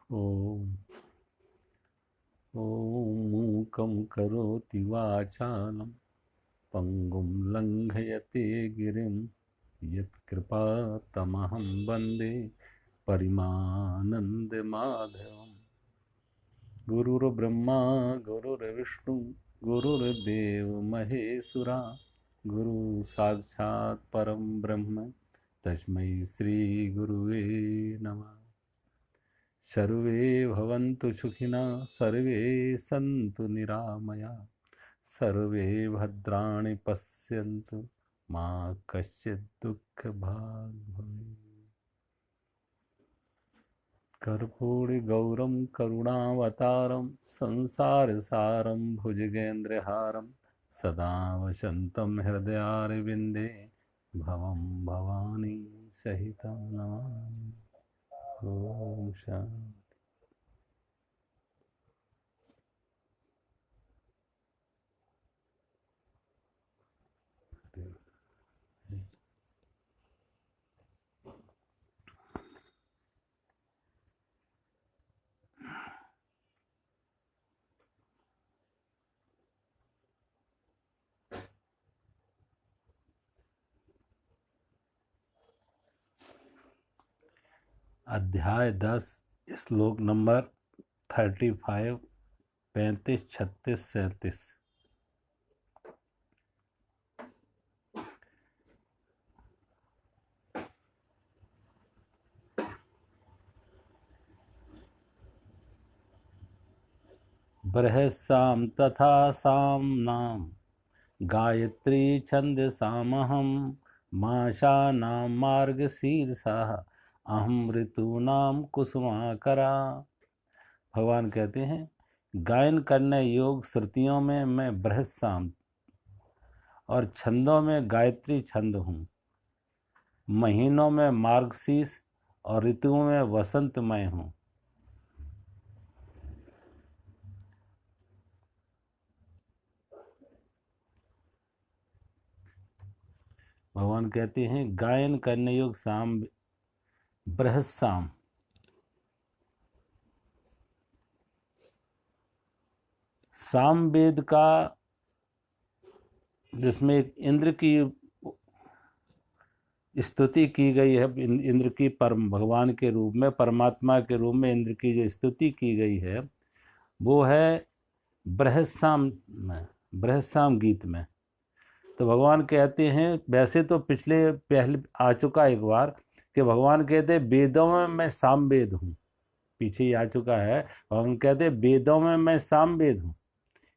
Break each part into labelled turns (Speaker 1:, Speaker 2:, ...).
Speaker 1: ओम मूकं करोति वाचालं पंगुं लंघयते गिरिं यत्कृपातमहं वन्दे परिमानन्दमाधवम्। गुरुर्ब्रह्मा गुरुर्विष्णु गुरुर्देव महेश्वरा, गुरु साक्षात् परम ब्रह्म तस्मै श्री गुरुवे नमः। सर्वे भवन्तु सुखिनः, सर्वे सन्तु निरामया, सर्वे भद्राणि पश्यन्तु मा कश्चित् दुःखभाग् भवेत्। कर्पूरगौरं करुणावतारं संसारसारं भुजगेन्द्रहारं सदा वसन्तं हृदयारविन्दे भवं भवानी सहितं नमामि। ओम शांति। अध्याय 10 श्लोक नंबर 35, 35, 36, 37। बृहस्साम तथा सामनाम गायत्री छंदसामहं माशानां मार्गशीर्षः अहं ऋतूनां कुसुमाकरा। भगवान कहते हैं, गायन करने योग श्रुतियों में मैं बृहस्साम और छंदों में गायत्री छंद हूँ, महीनों में मार्गशीर्ष और ऋतुओं में वसंतमय हूँ। भगवान कहते हैं, गायन करने योग साम बृहस्साम, सामवेद का जिसमें इंद्र की स्तुति की गई है, इंद्र की परम भगवान के रूप में, परमात्मा के रूप में इंद्र की जो स्तुति की गई है वो है बृहस्साम में, बृहस्साम गीत में। तो भगवान कहते हैं, वैसे तो पहले आ चुका एक बार कि भगवान कहते हैं वेदों में मैं सामवेद हूँ, पीछे ही आ चुका है। भगवान कहते हैं वेदों में मैं सामवेद हूँ,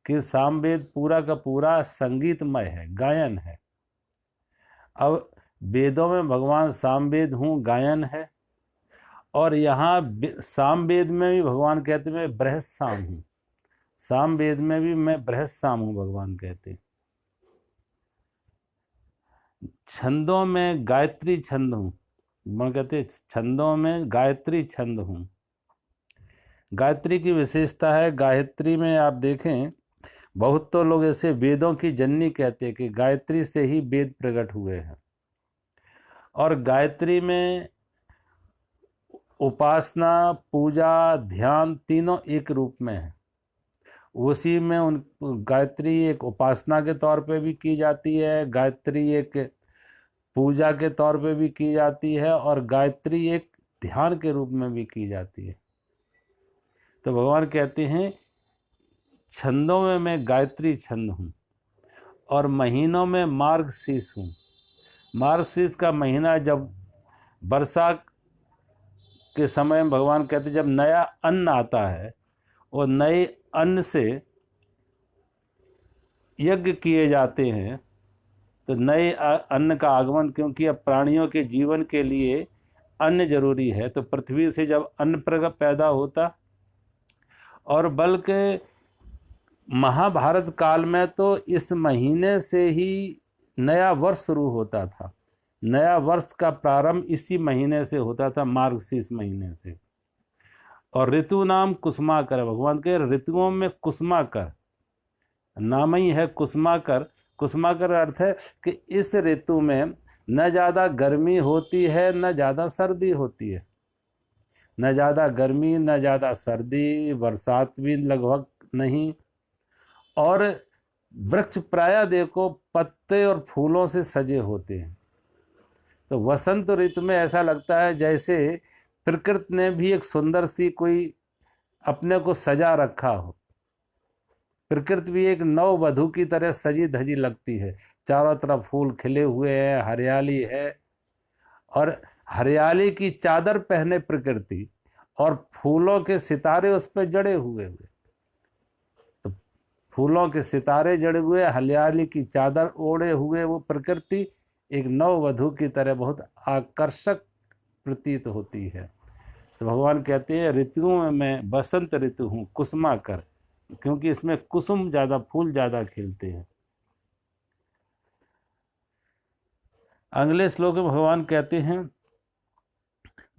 Speaker 1: कि सामवेद पूरा का पूरा संगीतमय है, गायन है। अब वेदों में भगवान सामवेद हूँ, गायन है, और यहाँ सामवेद में भी भगवान कहते हैं मैं बृहस्साम हूँ, सामवेद में भी मैं बृहस्साम हूँ। भगवान कहते छंदों में गायत्री छंद हूँ, भगवान कहते छंदों में गायत्री छंद हूँ। गायत्री की विशेषता है, गायत्री में आप देखें बहुत तो लोग ऐसे वेदों की जननी कहते हैं कि गायत्री से ही वेद प्रकट हुए हैं, और गायत्री में उपासना, पूजा, ध्यान तीनों एक रूप में है। उसी में उन गायत्री एक उपासना के तौर पे भी की जाती है, गायत्री एक पूजा के तौर पे भी की जाती है, और गायत्री एक ध्यान के रूप में भी की जाती है। तो भगवान कहते हैं छंदों में मैं गायत्री छंद हूँ, और महीनों में मार्गशीर्ष हूँ। मार्गशीर्ष का महीना जब वर्षा के समय में भगवान कहते जब नया अन्न आता है, और नए अन्न से यज्ञ किए जाते हैं, तो नए अन्न का आगमन, क्योंकि अब प्राणियों के जीवन के लिए अन्न जरूरी है, तो पृथ्वी से जब अन्न पैदा होता, और बल्कि महाभारत काल में तो इस महीने से ही नया वर्ष शुरू होता था। नया वर्ष का प्रारंभ इसी महीने से होता था, मार्गशीर्ष महीने से। और ऋतु नाम कुसुमाकर, भगवान के ऋतुओं में कुसुमाकर नाम ही है, कुसुमाकर। कुसुमाकर अर्थ है कि इस ऋतु में न ज़्यादा गर्मी होती है न ज़्यादा सर्दी होती है, न ज़्यादा गर्मी न ज़्यादा सर्दी, बरसात भी लगभग नहीं। और वृक्ष प्रायः देखो पत्ते और फूलों से सजे होते हैं। तो वसंत ऋतु में ऐसा लगता है जैसे प्रकृति ने भी एक सुंदर सी कोई अपने को सजा रखा हो। प्रकृति भी एक नव वधू की तरह सजी धजी लगती है। चारों तरफ फूल खिले हुए हैं, हरियाली है, और हरियाली की चादर पहने प्रकृति और फूलों के सितारे उस पर जड़े हुए तो फूलों के सितारे जड़े हुए, हरियाली की चादर ओढ़े हुए वो प्रकृति एक नव वधू की तरह बहुत आकर्षक प्रतीत होती है। तो भगवान कहते हैं ऋतुओं में मैं बसंत ऋतु हूँ कुसुमाकर, क्योंकि इसमें कुसुम ज्यादा, फूल ज्यादा खिलते हैं। अगले श्लोक में भगवान कहते हैं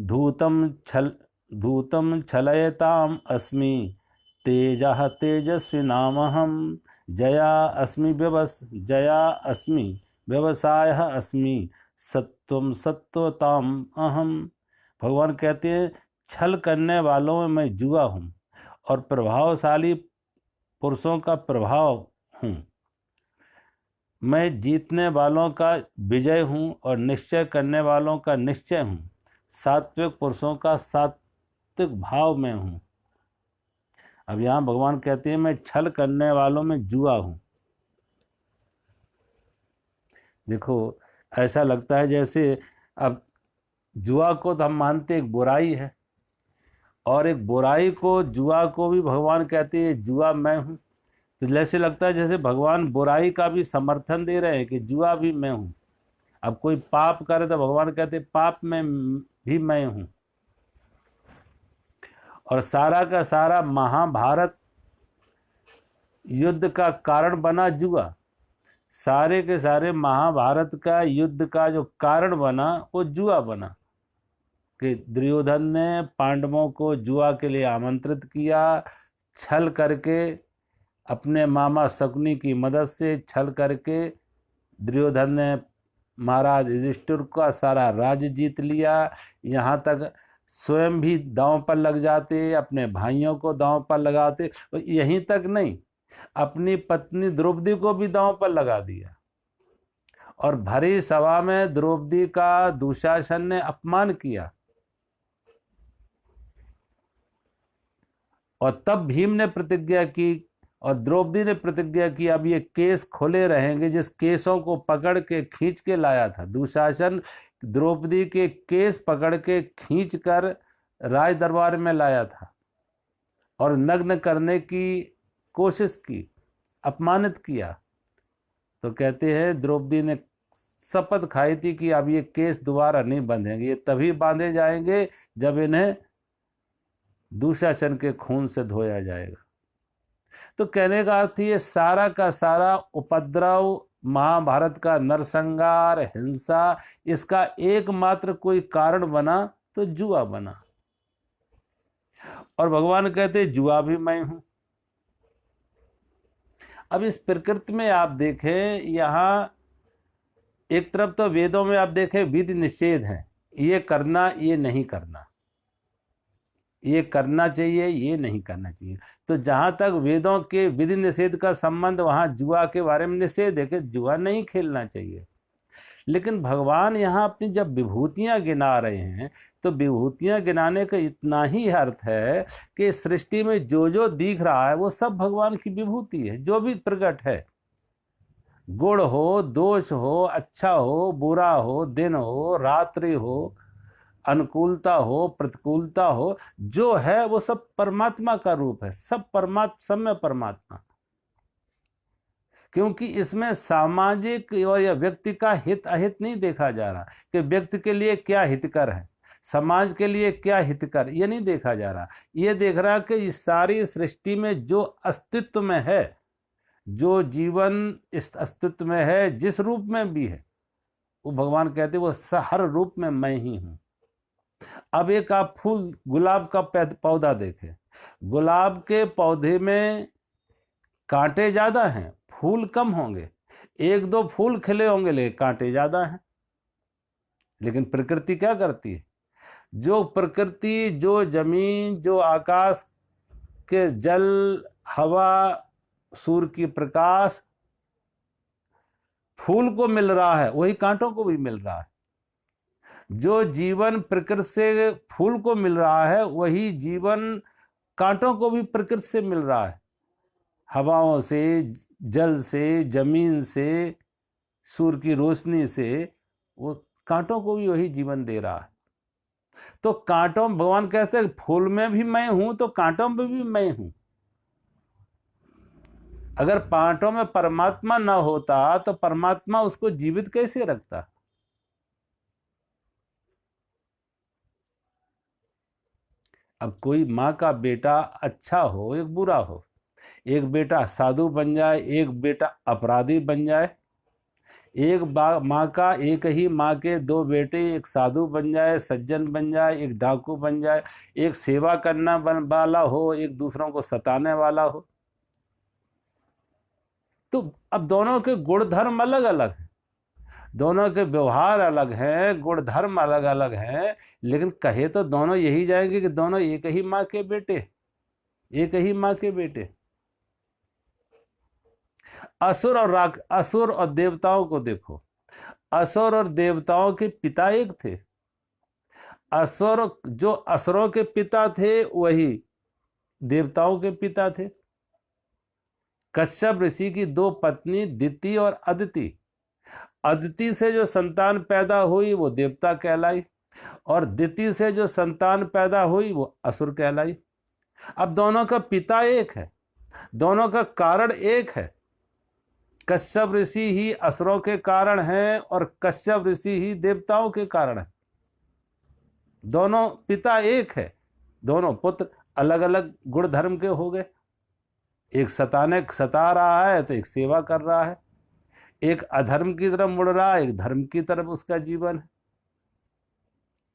Speaker 1: धूतम छलयताम अस्मि तेजः तेजस्विनामहं जया अस्मि व्यवसायः अस्मि सत्वम सत्वताम अहम। भगवान कहते हैं छल करने वालों में मैं जुआ हूँ और प्रभावशाली पुरुषों का प्रभाव हूँ। मैं जीतने वालों का विजय हूँ और निश्चय करने वालों का निश्चय हूँ। सात्विक पुरुषों का सात्विक भाव में हूँ। अब यहाँ भगवान कहते हैं मैं छल करने वालों में जुआ हूँ। देखो ऐसा लगता है जैसे अब जुआ को तो हम मानते एक बुराई है, और एक बुराई को, जुआ को भी भगवान कहते हैं जुआ मैं हूँ। तो जैसे लगता है जैसे भगवान बुराई का भी समर्थन दे रहे हैं कि जुआ भी मैं हूँ। अब कोई पाप करे तो भगवान कहते पाप में भी मैं हूँ। और सारा का सारा महाभारत युद्ध का कारण बना जुआ। सारे के सारे महाभारत का युद्ध का जो कारण बना वो जुआ बना कि दुर्योधन ने पांडवों को जुआ के लिए आमंत्रित किया, छल करके अपने मामा शकुनी की मदद से छल करके दुर्योधन ने महाराज युधिष्ठिर का सारा राज्य जीत लिया। यहाँ तक स्वयं भी दांव पर लग जाते, अपने भाइयों को दांव पर लगाते। यहीं तक नहीं, अपनी पत्नी द्रौपदी को भी दांव पर लगा दिया, और भरी सभा में द्रौपदी का दुशासन ने अपमान किया। और तब भीम ने प्रतिज्ञा की और द्रौपदी ने प्रतिज्ञा की अब ये केस खुले रहेंगे। जिस केसों को पकड़ के खींच के लाया था दुशासन, द्रौपदी के केस पकड़ के खींच कर राज दरबार में लाया था और नग्न करने की कोशिश की, अपमानित किया। तो कहते हैं द्रौपदी ने शपथ खाई थी कि अब ये केस दोबारा नहीं बांधेंगे, ये तभी बांधे जाएंगे जब इन्हें दुशासन के खून से धोया जाएगा। तो कहने का अर्थ ये सारा का सारा उपद्रव, महाभारत का नरसंहार, हिंसा, इसका एकमात्र कोई कारण बना तो जुआ बना। और भगवान कहते जुआ भी मैं हूं। अब इस प्रकृति में आप देखें, यहां एक तरफ तो वेदों में आप देखें विधि निषेध है, ये करना ये नहीं करना, ये करना चाहिए ये नहीं करना चाहिए। तो जहां तक वेदों के विधि निषेध का संबंध, वहां जुआ के बारे में निषेध है कि जुआ नहीं खेलना चाहिए। लेकिन भगवान यहाँ अपनी जब विभूतियां गिना रहे हैं तो विभूतियां गिनाने का इतना ही अर्थ है कि सृष्टि में जो जो दिख रहा है वो सब भगवान की विभूति है। जो भी प्रकट है, गुण हो, दोष हो, अच्छा हो, बुरा हो, दिन हो, रात्रि हो, अनुकूलता हो, प्रतिकूलता हो, जो है वो सब परमात्मा का रूप है। सब में परमात्मा। क्योंकि इसमें सामाजिक और या व्यक्ति का हित अहित नहीं देखा जा रहा कि व्यक्ति के लिए क्या हितकर है, समाज के लिए क्या हितकर, ये नहीं देखा जा रहा। ये देख रहा कि इस सारी सृष्टि में जो अस्तित्व में है, जो जीवन इस अस्तित्व में है, जिस रूप में भी है, वो भगवान कहते वो हर रूप में मैं ही हूं। अब एक आप फूल, गुलाब का पौधा देखें, गुलाब के पौधे में कांटे ज्यादा हैं, फूल कम होंगे, एक दो फूल खिले होंगे लेकिन कांटे ज्यादा हैं। लेकिन प्रकृति क्या करती है, जो प्रकृति, जो जमीन, जो आकाश के जल, हवा, सूर्य की प्रकाश फूल को मिल रहा है, वही कांटों को भी मिल रहा है। जो जीवन प्रकृति से फूल को मिल रहा है, वही जीवन कांटों को भी प्रकृति से मिल रहा है। हवाओं से, जल से, जमीन से, सूर्य की रोशनी से, वो कांटों को भी वही जीवन दे रहा है। तो कांटों, भगवान कहते हैं फूल में भी मैं हूं तो कांटों में भी मैं हूं। अगर कांटों में परमात्मा न होता तो परमात्मा उसको जीवित कैसे रखता? अब कोई माँ का बेटा अच्छा हो, एक बुरा हो, एक बेटा साधु बन जाए, एक बेटा अपराधी बन जाए, एक माँ का, एक ही माँ के दो बेटे, एक साधु बन जाए, सज्जन बन जाए, एक डाकू बन जाए, एक सेवा करना वाला हो, एक दूसरों को सताने वाला हो, तो अब दोनों के गुण धर्म अलग अलग हैं, दोनों के व्यवहार अलग हैं, गुण धर्म अलग अलग हैं, लेकिन कहे तो दोनों यही जाएंगे कि दोनों एक ही माँ के बेटे, एक ही माँ के बेटे। असुर और देवताओं को देखो, असुर और देवताओं के पिता एक थे। असुर, जो असुरों के पिता थे वही देवताओं के पिता थे। कश्यप ऋषि की दो पत्नी दिति और अदिति, अदिति से जो संतान पैदा हुई वो देवता कहलाई, और दिति से जो संतान पैदा हुई वो असुर कहलाई। अब दोनों का पिता एक है, दोनों का कारण एक है। कश्यप ऋषि ही असुरों के कारण हैं और कश्यप ऋषि ही देवताओं के कारण हैं। दोनों पिता एक है, दोनों पुत्र अलग अलग गुण धर्म के हो गए। एक सता रहा है तो एक सेवा कर रहा है, एक अधर्म की तरफ मुड़ रहा है, एक धर्म की तरफ उसका जीवन है।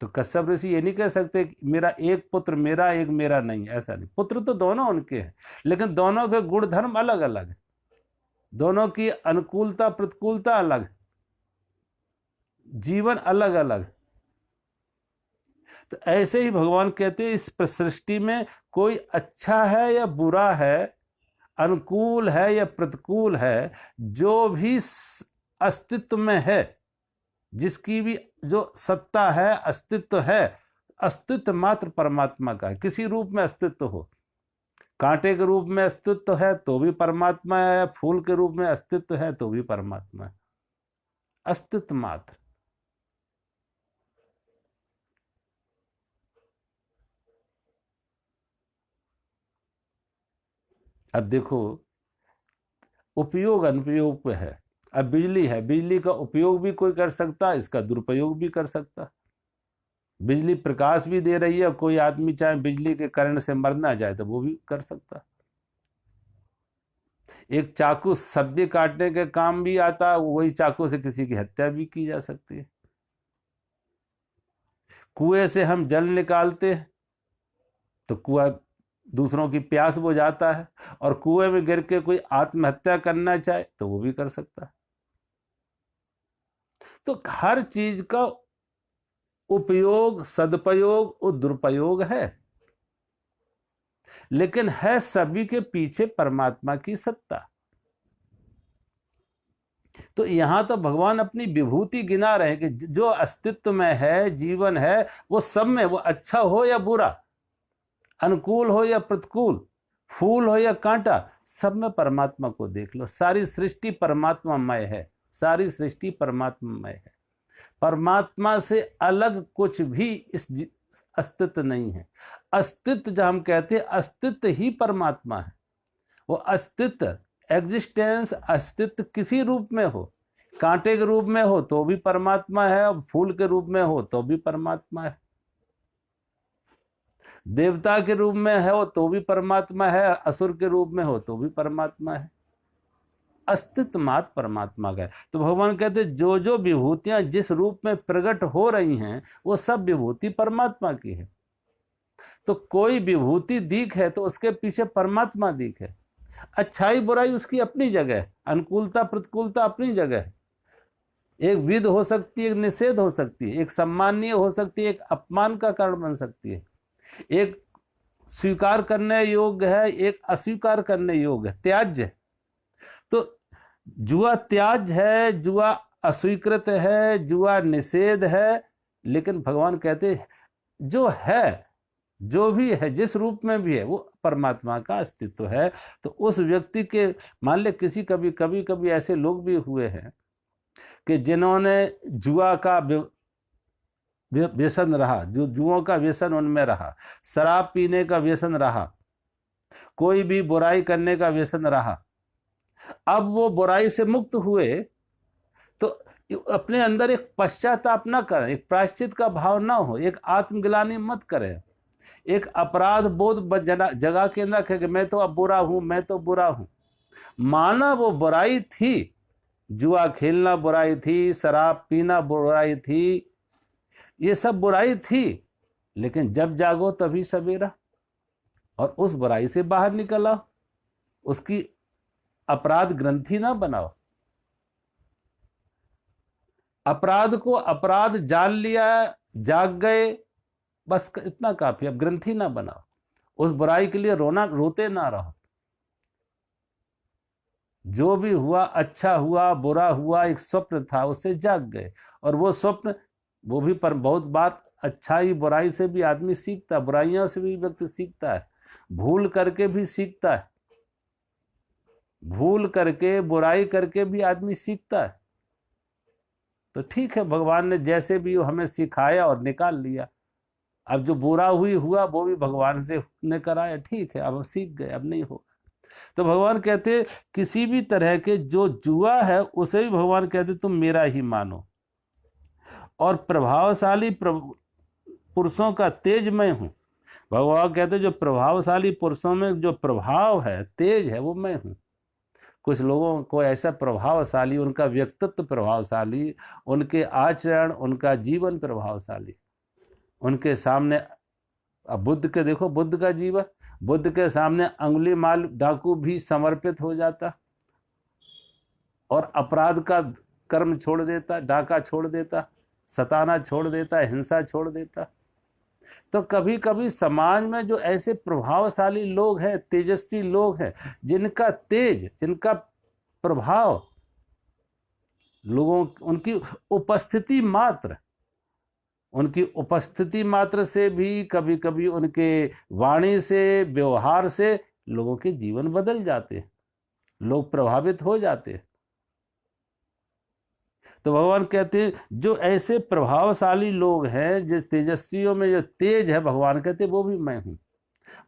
Speaker 1: तो कश्यप ऋषि ये नहीं कह सकते कि मेरा एक पुत्र मेरा, एक मेरा नहीं, ऐसा नहीं। पुत्र तो दोनों उनके हैं, लेकिन दोनों के गुण धर्म अलग अलग है, दोनों की अनुकूलता प्रतिकूलता अलग है, जीवन अलग अलग। तो ऐसे ही भगवान कहते हैं इस सृष्टि में कोई अच्छा है या बुरा है, अनुकूल है या प्रतिकूल है, जो भी अस्तित्व में है, जिसकी भी जो सत्ता है, अस्तित्व है, अस्तित्व मात्र परमात्मा का है। किसी रूप में अस्तित्व हो, कांटे के रूप में अस्तित्व है तो भी परमात्मा है, फूल के रूप में अस्तित्व है तो भी परमात्मा है, अस्तित्व मात्र। अब देखो, उपयोग अनुपयोग पे है। अब बिजली है, बिजली का उपयोग भी कोई कर सकता है, इसका दुरुपयोग भी कर सकता है। बिजली प्रकाश भी दे रही है, कोई आदमी चाहे बिजली के करंट से मरना चाहे तो वो भी कर सकता है। एक चाकू सब्जी काटने के काम भी आता है, वही चाकू से किसी की हत्या भी की जा सकती है। कुएं से हम जल निकालते हैं तो कुआं दूसरों की प्यास बुझाता है, और कुएं में गिर के कोई आत्महत्या करना चाहे तो वो भी कर सकता है। तो हर चीज का उपयोग, सदुपयोग और दुरुपयोग है, लेकिन है सभी के पीछे परमात्मा की सत्ता। तो यहां तो भगवान अपनी विभूति गिना रहे हैं कि जो अस्तित्व में है, जीवन है, वो सब में, वो अच्छा हो या बुरा, अनुकूल हो या प्रतिकूल, फूल हो या कांटा, सब में परमात्मा को देख लो। सारी सृष्टि परमात्मामय है, सारी सृष्टि परमात्मामय है। परमात्मा से अलग कुछ भी इस अस्तित्व नहीं है। अस्तित्व जब हम कहते हैं, अस्तित्व ही परमात्मा है। वो अस्तित्व, एग्जिस्टेंस, अस्तित्व किसी रूप में हो, कांटे के रूप में हो तो भी परमात्मा है, और फूल के रूप में हो तो भी परमात्मा है, देवता के रूप में है तो भी परमात्मा है, असुर के रूप में हो तो भी परमात्मा है। अस्तित्व मात्र परमात्मा का है। तो भगवान कहते जो जो विभूतियां जिस रूप में प्रकट हो रही हैं वो सब विभूति परमात्मा की है। तो कोई विभूति दिख है तो उसके पीछे परमात्मा दिख है। अच्छाई बुराई उसकी अपनी जगह है, अनुकूलता प्रतिकूलता अपनी जगह है। एक विध हो सकती है, एक निषेध हो सकती है, एक सम्माननीय हो सकती है, एक अपमान का कारण बन सकती है, एक स्वीकार करने योग्य है, एक अस्वीकार करने योग्य है, त्याज्य है। तो जुआ त्याज्य है, जुआ अस्वीकृत है, जुआ निषेध है, लेकिन भगवान कहते हैं जो है, जो भी है, जिस रूप में भी है, वो परमात्मा का अस्तित्व है। तो उस व्यक्ति के, मान ले किसी कभी कभी ऐसे लोग भी हुए हैं कि जिन्होंने जुआ का व्यसन रहा, जो जुओं का व्यसन उनमें रहा, शराब पीने का व्यसन रहा, कोई भी बुराई करने का व्यसन रहा। अब वो बुराई से मुक्त हुए तो अपने अंदर एक पश्चाताप न करें, एक प्रायश्चित का भाव ना हो, एक आत्मग्लानि मत करें, एक अपराध बोध जगह के अंदर रखे कि मैं तो अब बुरा हूं, मैं तो बुरा हूं। माना वो बुराई थी, जुआ खेलना बुराई थी, शराब पीना बुराई थी, ये सब बुराई थी, लेकिन जब जागो तभी सवेरा, और उस बुराई से बाहर निकल आओ, उसकी अपराध ग्रंथि ना बनाओ। अपराध को अपराध जान लिया, जाग गए, बस इतना काफी, अब ग्रंथि ना बनाओ, उस बुराई के लिए रोते ना रहो। जो भी हुआ, अच्छा हुआ बुरा हुआ, एक स्वप्न था, उससे जाग गए, और वो स्वप्न, वो भी पर बहुत बार अच्छाई बुराई से भी आदमी सीखता है, बुराइयों से भी व्यक्ति सीखता है, भूल करके भी सीखता है, भूल करके बुराई करके भी आदमी सीखता है। तो ठीक है, भगवान ने जैसे भी हमें सिखाया और निकाल लिया। अब जो बुरा हुआ वो भी भगवान से ने कराया, ठीक है, अब हम सीख गए, अब नहीं होगा। तो भगवान कहते किसी भी तरह के जो जुआ है उसे भी भगवान कहते तुम मेरा ही मानो, और प्रभावशाली पुरुषों का तेज मैं हूं। भगवान कहते जो प्रभावशाली पुरुषों में जो प्रभाव है, तेज है, वो मैं हूं। कुछ लोगों को ऐसा प्रभावशाली, उनका व्यक्तित्व प्रभावशाली, उनके आचरण, उनका जीवन प्रभावशाली, उनके सामने, अब बुद्ध के देखो, बुद्ध का जीवन, बुद्ध के सामने अंगुली माल डाकू भी समर्पित हो जाता और अपराध का कर्म छोड़ देता, डाका छोड़ देता, सताना छोड़ देता, हिंसा छोड़ देता। तो कभी कभी समाज में जो ऐसे प्रभावशाली लोग हैं, तेजस्वी लोग हैं, जिनका तेज, जिनका प्रभाव लोगों, उनकी उपस्थिति मात्र से भी, कभी कभी उनके वाणी से, व्यवहार से लोगों के जीवन बदल जाते हैं, लोग प्रभावित हो जाते हैं। तो भगवान कहते हैं जो ऐसे प्रभावशाली लोग हैं, जिस तेजस्वियों में जो तेज है, भगवान कहते हैं वो भी मैं हूं,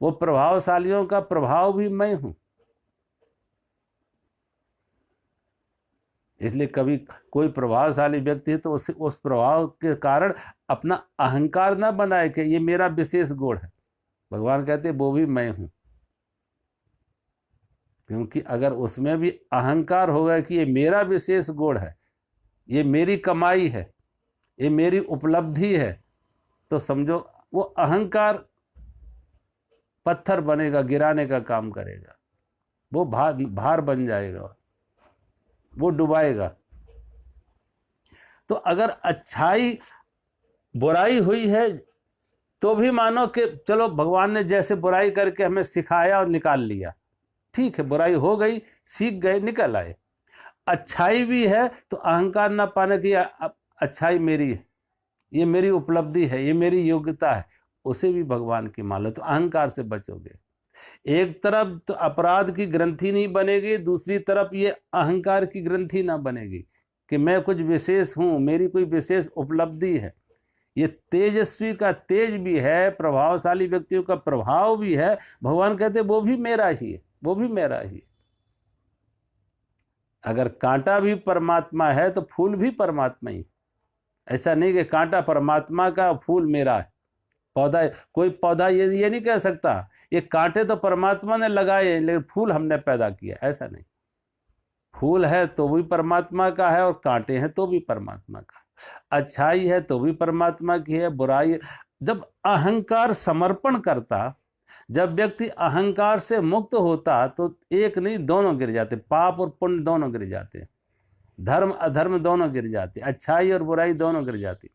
Speaker 1: वो प्रभावशालियों का प्रभाव भी मैं हूं। इसलिए कभी कोई प्रभावशाली व्यक्ति है तो उस प्रभाव के कारण अपना अहंकार ना बनाए कि ये मेरा विशेष गुण है। भगवान कहते हैं वो भी मैं हूं, क्योंकि अगर उसमें भी अहंकार होगा कि ये मेरा विशेष गुण है, ये मेरी कमाई है, ये मेरी उपलब्धि है, तो समझो वो अहंकार पत्थर बनेगा, गिराने का काम करेगा, वो भार बन जाएगा, वो डुबाएगा। तो अगर अच्छाई बुराई हुई है तो भी मानो कि चलो भगवान ने जैसे बुराई करके हमें सिखाया और निकाल लिया, ठीक है, बुराई हो गई, सीख गए, निकल आए। अच्छाई भी है तो अहंकार ना पाने की अच्छाई मेरी है, ये मेरी उपलब्धि है, ये मेरी योग्यता है, उसे भी भगवान की मान लो, तो अहंकार से बचोगे। एक तरफ तो अपराध की ग्रंथि नहीं बनेगी, दूसरी तरफ ये अहंकार की ग्रंथि ना बनेगी कि मैं कुछ विशेष हूं, मेरी कोई विशेष उपलब्धि है। ये तेजस्वी का तेज भी है, प्रभावशाली व्यक्तियों का प्रभाव भी है। भगवान कहते वो भी मेरा ही है, वो भी मेरा ही है। अगर कांटा भी परमात्मा है तो फूल भी परमात्मा ही। ऐसा नहीं कि कांटा परमात्मा का, फूल मेरा है। पौधा, कोई पौधा ये नहीं कह सकता ये कांटे तो परमात्मा ने लगाए लेकिन फूल हमने पैदा किया, ऐसा नहीं। फूल है तो भी परमात्मा का है, और कांटे हैं तो भी परमात्मा का। अच्छाई है तो भी परमात्मा की है, बुराई, जब अहंकार समर्पण करता, जब व्यक्ति अहंकार से मुक्त होता तो एक नहीं दोनों गिर जाते, पाप और पुण्य दोनों गिर जाते। धर्म अधर्म दोनों गिर जाते, अच्छाई और बुराई दोनों गिर जाती।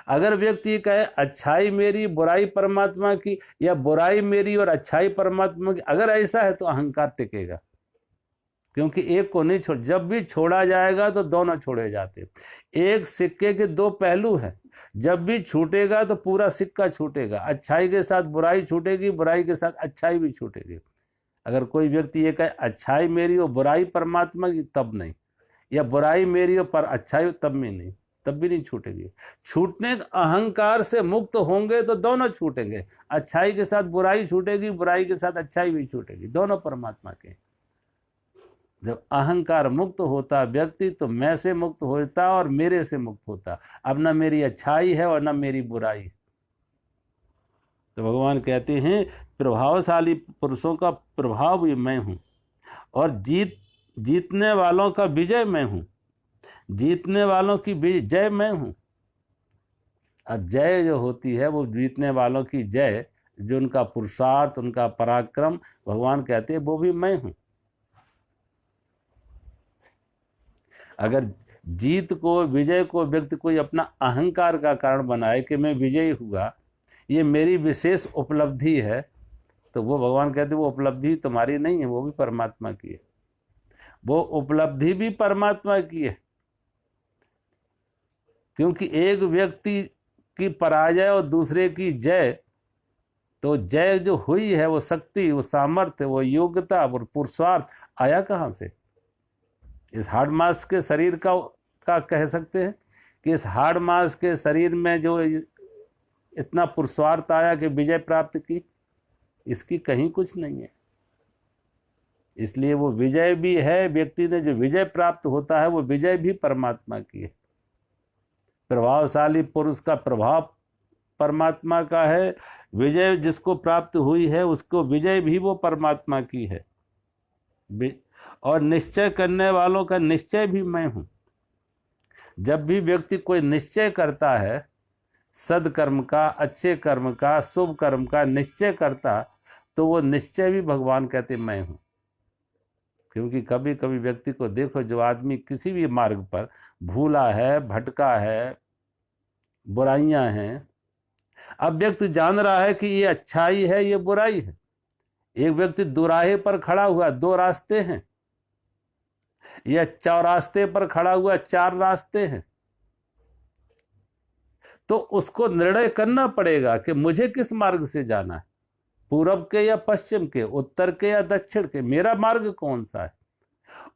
Speaker 1: अगर व्यक्ति कहे अच्छाई मेरी बुराई परमात्मा की, या बुराई मेरी और अच्छाई परमात्मा की, अगर ऐसा है तो अहंकार टिकेगा, क्योंकि एक को नहीं छोड़, जब भी छोड़ा जाएगा तो दोनों छोड़े जाते। एक सिक्के के दो पहलू हैं, जब भी छूटेगा तो पूरा सिक्का छूटेगा, अच्छाई के साथ बुराई छूटेगी, बुराई के साथ अच्छाई भी छूटेगी। अगर कोई व्यक्ति ये कहे अच्छाई मेरी और बुराई परमात्मा की, तब नहीं, या बुराई मेरी और पर अच्छाई, तब भी नहीं, तब भी नहीं छूटेगी। छूटने अहंकार से मुक्त होंगे तो दोनों छूटेंगे, अच्छाई के साथ बुराई छूटेगी, बुराई के साथ अच्छाई भी छूटेगी, दोनों परमात्मा के। जब अहंकार मुक्त होता व्यक्ति तो मैं से मुक्त होता और मेरे से मुक्त होता। अब न मेरी अच्छाई है और न मेरी बुराई। तो भगवान कहते हैं प्रभावशाली पुरुषों का प्रभाव भी मैं हूं, और जीतने वालों का विजय मैं हूं, जीतने वालों की जय मैं हूं। अब जय जो होती है वो जीतने वालों की जय, जो उनका पुरुषार्थ, उनका पराक्रम, भगवान कहते हैं वो भी मैं हूं। अगर जीत को, विजय को व्यक्ति कोई अपना अहंकार का कारण बनाए कि मैं विजयी हुआ, ये मेरी विशेष उपलब्धि है, तो वो भगवान कहते वो उपलब्धि तुम्हारी नहीं है, वो भी परमात्मा की है। वो उपलब्धि भी परमात्मा की है, क्योंकि एक व्यक्ति की पराजय और दूसरे की जय, तो जय जो हुई है वो शक्ति, वो सामर्थ्य, वो योग्यता, वो पुरुषार्थ आया कहाँ से? इस हार्ड मास के शरीर का कह सकते हैं कि इस हार्ड मास के शरीर में जो इतना पुरुषार्थ आया कि विजय प्राप्त की, इसकी कहीं कुछ नहीं है। इसलिए वो विजय भी है, व्यक्ति ने जो विजय प्राप्त होता है वो विजय भी परमात्मा की है। प्रभावशाली पुरुष का प्रभाव परमात्मा का है, विजय जिसको प्राप्त हुई है उसको विजय भी वो परमात्मा की है। और निश्चय करने वालों का निश्चय भी मैं हूं। जब भी व्यक्ति कोई निश्चय करता है, सदकर्म का, अच्छे कर्म का, शुभ कर्म का निश्चय करता, तो वो निश्चय भी भगवान कहते मैं हूं। क्योंकि कभी कभी व्यक्ति को देखो, जो आदमी किसी भी मार्ग पर भूला है, भटका है, बुराइयां हैं, अब व्यक्ति जान रहा है कि ये अच्छाई है, ये बुराई है। एक व्यक्ति दोराहे पर खड़ा हुआ, दो रास्ते हैं, या चौरास्ते पर खड़ा हुआ, चार रास्ते हैं, तो उसको निर्णय करना पड़ेगा कि मुझे किस मार्ग से जाना है, पूरब के या पश्चिम के, उत्तर के या दक्षिण के, मेरा मार्ग कौन सा है।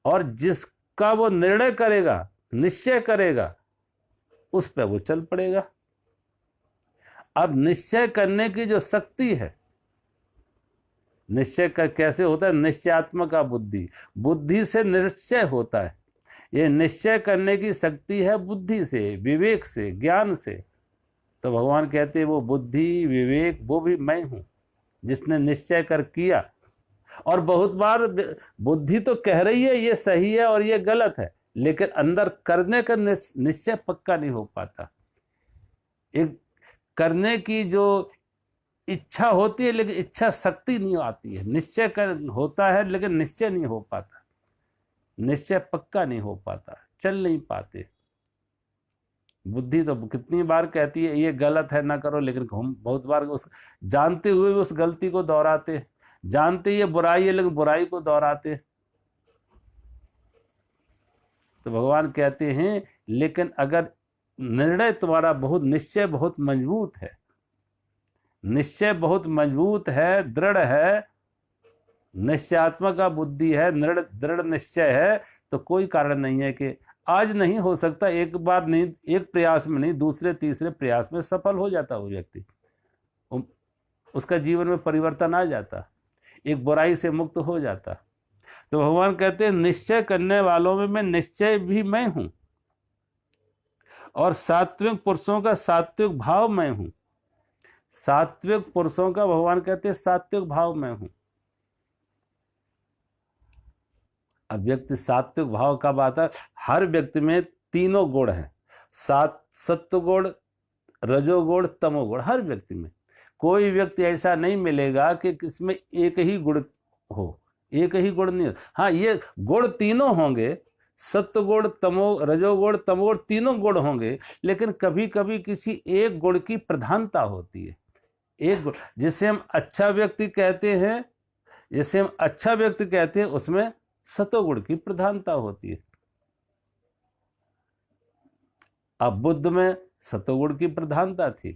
Speaker 1: और जिसका वो निर्णय करेगा, निश्चय करेगा, उस पर वो चल पड़ेगा। अब निश्चय करने की जो शक्ति है, निश्चय का कैसे होता है? निश्चयात्मक बुद्धि, बुद्धि से निश्चय होता है। ये निश्चय करने की शक्ति है बुद्धि से, विवेक से, ज्ञान से। तो भगवान कहते हैं वो बुद्धि, विवेक, वो भी मैं हूं, जिसने निश्चय कर किया। और बहुत बार बुद्धि तो कह रही है ये सही है और ये गलत है, लेकिन अंदर करने का निश्चय पक्का नहीं हो पाता। एक करने की जो इच्छा होती है, लेकिन इच्छा शक्ति नहीं आती है। निश्चय कर होता है लेकिन निश्चय नहीं हो पाता, निश्चय पक्का नहीं हो पाता, चल नहीं पाते। बुद्धि तो कितनी बार कहती है ये गलत है ना करो, लेकिन हम बहुत बार उस जानते हुए भी उस गलती को दोहराते, जानते ये बुराई है लेकिन बुराई को दोहराते। तो भगवान कहते हैं लेकिन अगर निर्णय तुम्हारा बहुत, निश्चय बहुत मजबूत है, निश्चय बहुत मजबूत है, दृढ़ है, निश्चयात्मक बुद्धि है, दृढ़ निश्चय है, तो कोई कारण नहीं है कि आज नहीं हो सकता, एक बार नहीं, एक प्रयास में नहीं, दूसरे तीसरे प्रयास में सफल हो जाता वो व्यक्ति, उसका जीवन में परिवर्तन आ जाता, एक बुराई से मुक्त हो जाता। तो भगवान कहते हैं निश्चय करने वालों में मैं निश्चय भी मैं हूं, और सात्विक पुरुषों का सात्विक भाव मैं हूं। सात्विक पुरुषों का भगवान कहते हैं सात्विक भाव मैं हूं। अब व्यक्ति सात्विक भाव कब आता है? हर व्यक्ति में तीनों गुण हैं, सत्व गुण, रजोगुण, तमोगुण, हर व्यक्ति में। कोई व्यक्ति ऐसा नहीं मिलेगा कि किसमें एक ही गुण हो, एक ही गुण नहीं हो। हाँ, ये गुण तीनों होंगे, सत्वगुण तमो रजोगुण तमोगुण तीनों गुण होंगे, लेकिन कभी कभी किसी एक गुण की प्रधानता होती है। एक गुण जिसे हम अच्छा व्यक्ति कहते हैं, जिसे हम अच्छा व्यक्ति कहते हैं, उसमें सतोगुण की प्रधानता होती है। अब बुद्ध में सतोगुण की प्रधानता थी,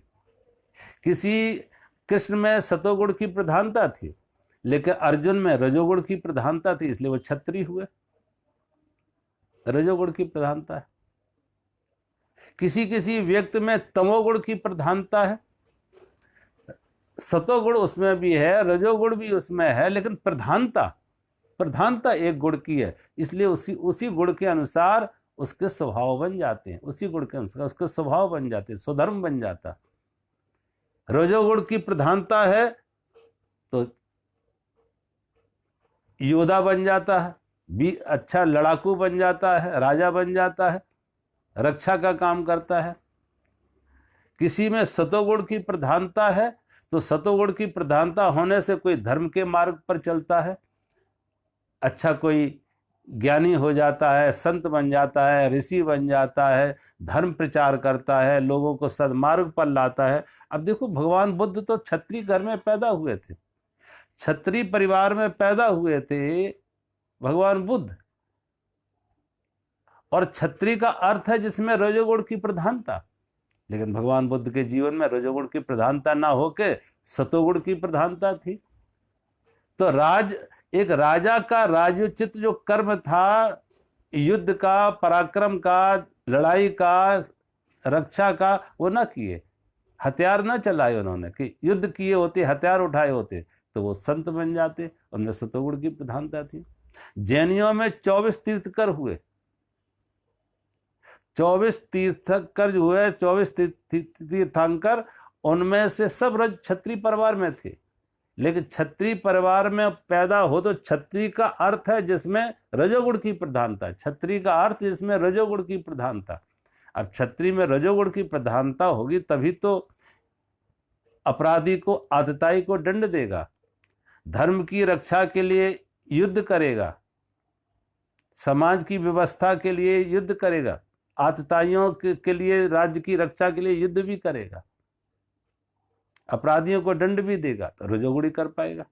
Speaker 1: किसी कृष्ण में सतोगुण की प्रधानता थी, लेकिन अर्जुन में रजोगुण की प्रधानता थी, इसलिए वो क्षत्रिय हुए। रजोगुण की प्रधानता है। किसी किसी व्यक्ति में तमोगुण की प्रधानता है, सतोगुण उसमें भी है, रजोगुण भी उसमें है, लेकिन प्रधानता एक गुण की है, इसलिए उसी गुण के अनुसार उसके स्वभाव बन जाते हैं, उसी गुण के अनुसार उसके स्वभाव बन जाते हैं, स्वधर्म बन जाता। रजोगुण की प्रधानता है तो योद्धा बन जाता है, भी अच्छा लड़ाकू बन जाता है, राजा बन जाता है, रक्षा का काम करता है। किसी में सतोगुण की प्रधानता है तो सतोगुण की प्रधानता होने से कोई धर्म के मार्ग पर चलता है, अच्छा कोई ज्ञानी हो जाता है, संत बन जाता है, ऋषि बन जाता है, धर्म प्रचार करता है, लोगों को सद्मार्ग पर लाता है। अब देखो, भगवान बुद्ध तो क्षत्रिय घर में पैदा हुए थे, क्षत्रिय परिवार में पैदा हुए थे भगवान बुद्ध, और क्षत्रिय का अर्थ है जिसमें रजोगुण की प्रधानता, लेकिन भगवान बुद्ध के जीवन में रजोगुण की प्रधानता ना होके सतोगुण की प्रधानता थी। तो एक राजा का राजोचित जो कर्म था, युद्ध का, पराक्रम का, लड़ाई का, रक्षा का, वो ना किए, हथियार ना चलाए उन्होंने, कि युद्ध किए होते, हथियार उठाए होते तो वो संत बन जाते, उनमें सतोगुण की प्रधानता थी। जैनियों में 24 तीर्थकर हुए, 24 तीर्थकर जो हुए, 24 तीर्थंकर, उनमें से सब क्षत्रिय परिवार में थे। लेकिन क्षत्रिय परिवार में पैदा हो तो क्षत्रिय का अर्थ है जिसमें रजोगुण की प्रधानता, क्षत्रिय का अर्थ जिसमें रजोगुण की प्रधानता। अब क्षत्रिय में रजोगुण की प्रधानता होगी तभी तो अपराधी को, आतताई को दंड देगा, धर्म की रक्षा के लिए युद्ध करेगा, समाज की व्यवस्था के लिए युद्ध करेगा, आतताइयों के लिए, राज्य की रक्षा के लिए युद्ध भी करेगा, अपराधियों को दंड भी देगा, तो रजोगुणी कर पाएगा।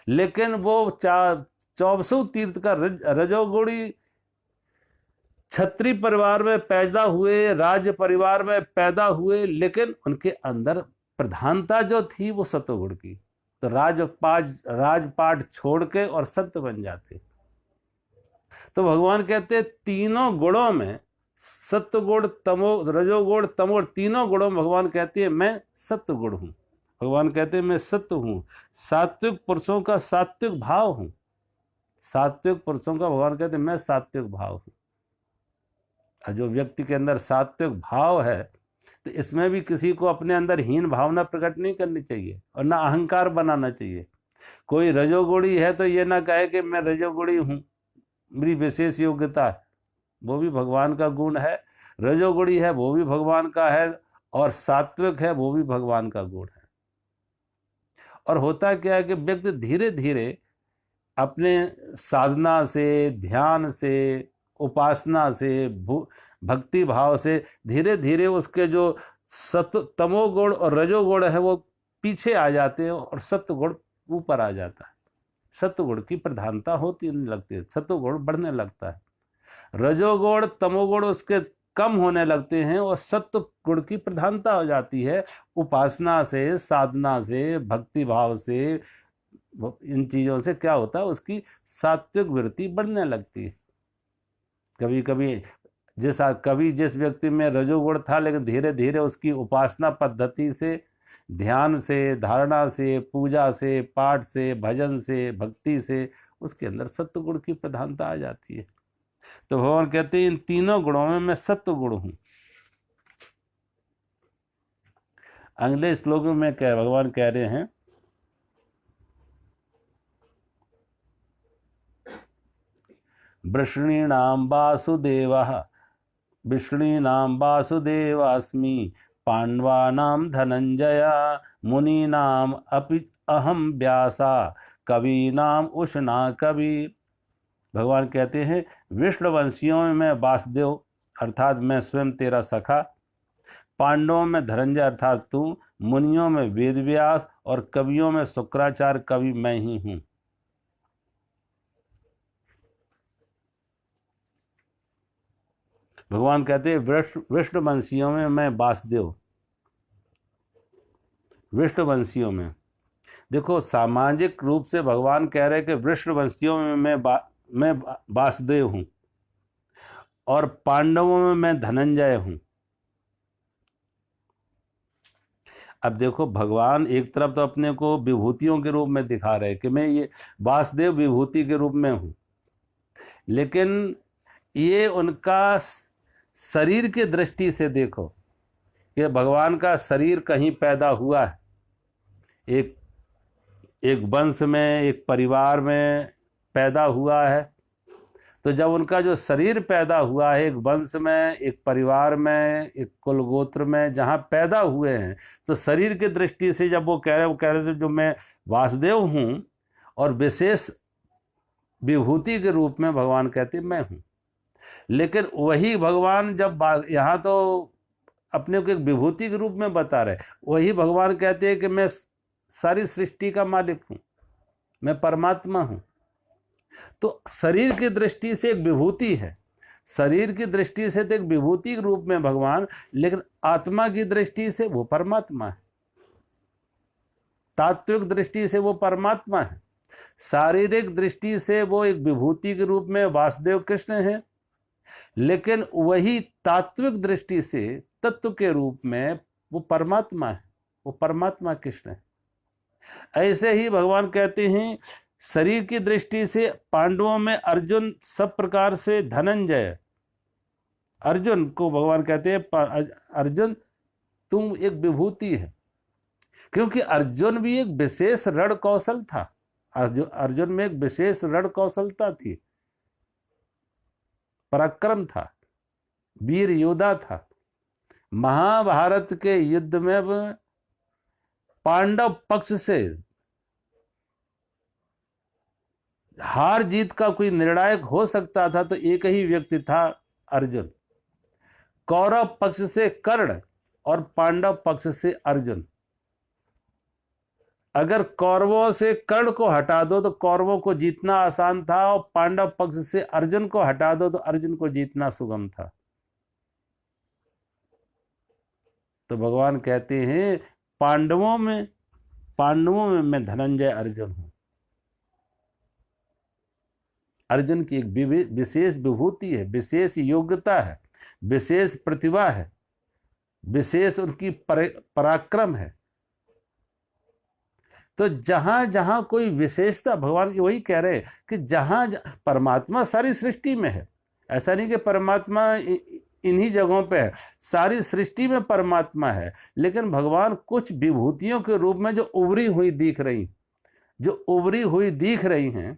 Speaker 1: लेकिन वो 24 तीर्थ का रजोगुणी क्षत्रिय परिवार में पैदा हुए, राज्य परिवार में पैदा हुए, लेकिन उनके अंदर प्रधानता जो थी वो सतोगुण की, तो राजपाट छोड़ के और संत बन जाते। तो भगवान कहते तीनों गुणों में, सत्वगुण, तमो, रजोगुण, तमोगुण, तीनों गुणों में भगवान कहते हैं मैं सत्वगुण हूं। भगवान कहते हैं मैं सत्व हूं, सात्विक पुरुषों का सात्विक भाव हूं, सात्विक पुरुषों का भगवान कहते हैं मैं सात्विक भाव हूं। और जो व्यक्ति के अंदर सात्विक भाव है तो इसमें भी किसी को अपने अंदर हीन भावना प्रकट नहीं करनी चाहिए और ना अहंकार बनाना चाहिए। कोई रजोगुणी है तो ये ना कहे कि मैं रजोगुणी हूं, मेरी विशेष योग्यता है, वो भी भगवान का गुण है। रजोगुणी है वो भी भगवान का है, और सात्विक है वो भी भगवान का गुण है। और होता क्या है कि व्यक्ति धीरे धीरे अपने साधना से, ध्यान से, उपासना से, भक्ति भाव से धीरे धीरे उसके जो तमोगुण और रजोगुण है वो पीछे आ जाते हैं और सत्वगुण ऊपर आ जाता है। सत्वगुण की प्रधानता होती नहीं लगती है, सत्वगुण बढ़ने लगता है, रजोगुण तमोगुण उसके कम होने लगते हैं और सत्व गुण की प्रधानता हो जाती है। उपासना से, साधना से, भक्ति भाव से, इन चीजों से क्या होता है, उसकी सात्विक वृत्ति बढ़ने लगती है। कभी कभी जिस व्यक्ति में रजोगुण था, लेकिन धीरे धीरे उसकी उपासना पद्धति से, ध्यान से, धारणा से, पूजा से, पाठ से, भजन से, भक्ति से उसके अंदर सत्वगुण की प्रधानता आ जाती है। तो भगवान कहते हैं इन तीनों गुणों में मैं सत्वगुण हूं। अगले श्लोक में भगवान कह रहे हैं, वृष्णीनां वासुदेवास्मि, पांडवानां धनंजय, मुनीनाम अपि अहम व्यासा, कवीनाम उष्णा कवि। भगवान कहते हैं विष्णुवंशियों में मैं वासुदेव अर्थात मैं स्वयं तेरा सखा, पांडवों में धनंजय अर्थात तू, मुनियों में वेदव्यास और कवियों में शुक्राचार्य कवि मैं ही हूं। भगवान कहते हैं विष्णुवंशियों में मैं वासुदेव, विष्णुवंशियों में। देखो सामाजिक रूप से भगवान कह रहे हैं कि विष्णुवंशियों में मैं वासुदेव हूं और पांडवों में मैं धनंजय हूं। अब देखो भगवान एक तरफ तो अपने को विभूतियों के रूप में दिखा रहे हैं कि मैं ये वासुदेव विभूति के रूप में हूं, लेकिन ये उनका शरीर के दृष्टि से देखो कि भगवान का शरीर कहीं पैदा हुआ है, एक वंश में, एक परिवार में पैदा हुआ है। तो जब उनका जो शरीर पैदा हुआ है एक वंश में, एक परिवार में, एक कुल गोत्र में जहाँ पैदा हुए हैं, तो शरीर की दृष्टि से जब वो कह रहे थे जो मैं वासुदेव हूँ और विशेष विभूति के रूप में भगवान कहते मैं हूँ। लेकिन वही भगवान जब यहाँ तो अपने को एक विभूति के रूप में बता रहे, वही भगवान कहते हैं कि मैं सारी सृष्टि का मालिक हूँ, मैं परमात्मा हूँ। तो शरीर की दृष्टि से एक विभूति है, शरीर की दृष्टि से तो एक विभूति के रूप में भगवान, लेकिन आत्मा की दृष्टि से वो परमात्मा है, तात्विक दृष्टि से वो परमात्मा है, शारीरिक दृष्टि से वो एक विभूति के रूप में वासुदेव कृष्ण है, लेकिन वही तात्विक दृष्टि से तत्व के रूप में वो परमात्मा है, वो परमात्मा कृष्ण है। ऐसे ही भगवान कहते हैं शरीर की दृष्टि से पांडवों में अर्जुन सब प्रकार से धनंजय, अर्जुन को भगवान कहते हैं अर्जुन तुम एक विभूति है, क्योंकि अर्जुन भी एक विशेष रण कौशल था, अर्जुन में एक विशेष रण कौशलता थी, पराक्रम था, वीर योद्धा था। महाभारत के युद्ध में पांडव पक्ष से हार जीत का कोई निर्णायक हो सकता था तो एक ही व्यक्ति था अर्जुन। कौरव पक्ष से कर्ण और पांडव पक्ष से अर्जुन। अगर कौरवों से कर्ण को हटा दो तो कौरवों को जीतना आसान था, और पांडव पक्ष से अर्जुन को हटा दो तो अर्जुन को जीतना सुगम था। तो भगवान कहते हैं पांडवों में मैं धनंजय अर्जुन हूं। अर्जुन की एक विशेष विभूति है, विशेष योग्यता है, विशेष प्रतिभा है, विशेष उनकी पराक्रम है। तो जहां जहां कोई विशेषता, भगवान की वही कह रहे हैं कि जहां परमात्मा सारी सृष्टि में है, ऐसा नहीं कि परमात्मा इन्हीं जगहों पे है, सारी सृष्टि में परमात्मा है, लेकिन भगवान कुछ विभूतियों के रूप में जो उभरी हुई दिख रही हैं।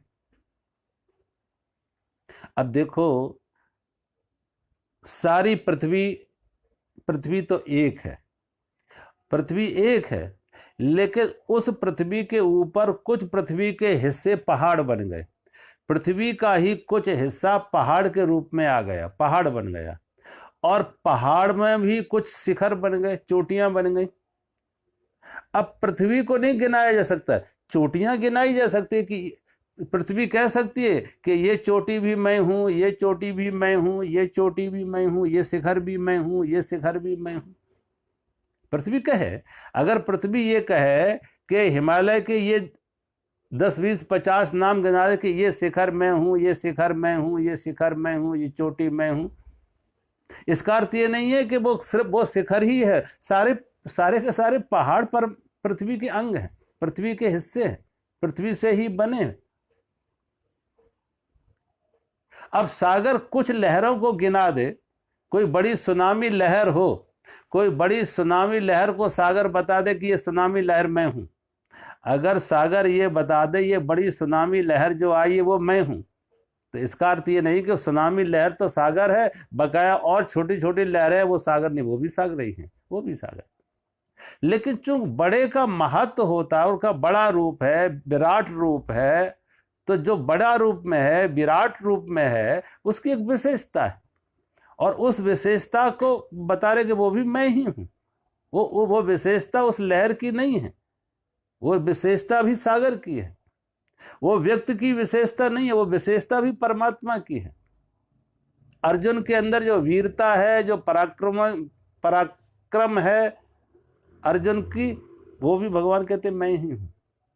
Speaker 1: अब देखो सारी पृथ्वी तो एक है, पृथ्वी एक है, लेकिन उस पृथ्वी के ऊपर कुछ पृथ्वी के हिस्से पहाड़ बन गए, पृथ्वी का ही कुछ हिस्सा पहाड़ के रूप में आ गया, पहाड़ बन गया, और पहाड़ में भी कुछ शिखर बन गए, चोटियां बन गई। अब पृथ्वी को नहीं गिनाया जा सकता, चोटियां गिनाई जा सकती है कि पृथ्वी कह सकती है कि ये चोटी भी मैं हूं, ये चोटी भी मैं हूं, ये चोटी भी मैं हूं, ये शिखर भी मैं हूं, ये शिखर भी मैं हूं। पृथ्वी कहे, अगर पृथ्वी ये कहे कि हिमालय के ये 10, 20, 50 नाम गिना दे कि ये शिखर मैं हूं, ये शिखर मैं हूं, ये शिखर मैं हूं, ये चोटी मैं हूं, इसका अर्थ ये नहीं है कि वो सिर्फ वो शिखर ही है, सारे के सारे पहाड़ पर पृथ्वी के अंग हैं, पृथ्वी के हिस्से हैं, पृथ्वी से ही बने हैं। अब सागर कुछ लहरों को गिना दे, कोई बड़ी सुनामी लहर हो, कोई बड़ी सुनामी लहर को सागर बता दे कि ये सुनामी लहर मैं हूं, अगर सागर ये बता दे ये बड़ी सुनामी लहर जो आई है वो मैं हूं, तो इसका अर्थ ये नहीं कि सुनामी लहर तो सागर है, बकाया और छोटी छोटी लहरें वो सागर नहीं, वो भी सागर ही हैं, वो भी सागर। लेकिन चूंकि बड़े का महत्व होता है, उनका बड़ा रूप है, विराट रूप है, तो जो बड़ा रूप में है, विराट रूप में है, उसकी एक विशेषता है, और उस विशेषता को बता रहे कि वो भी मैं ही हूं। वो विशेषता उस लहर की नहीं है, वो विशेषता भी सागर की है। वो व्यक्ति की विशेषता नहीं है, वो विशेषता भी परमात्मा की है। अर्जुन के अंदर जो वीरता है, जो पराक्रम है अर्जुन की, वो भी भगवान कहते मैं ही हूं,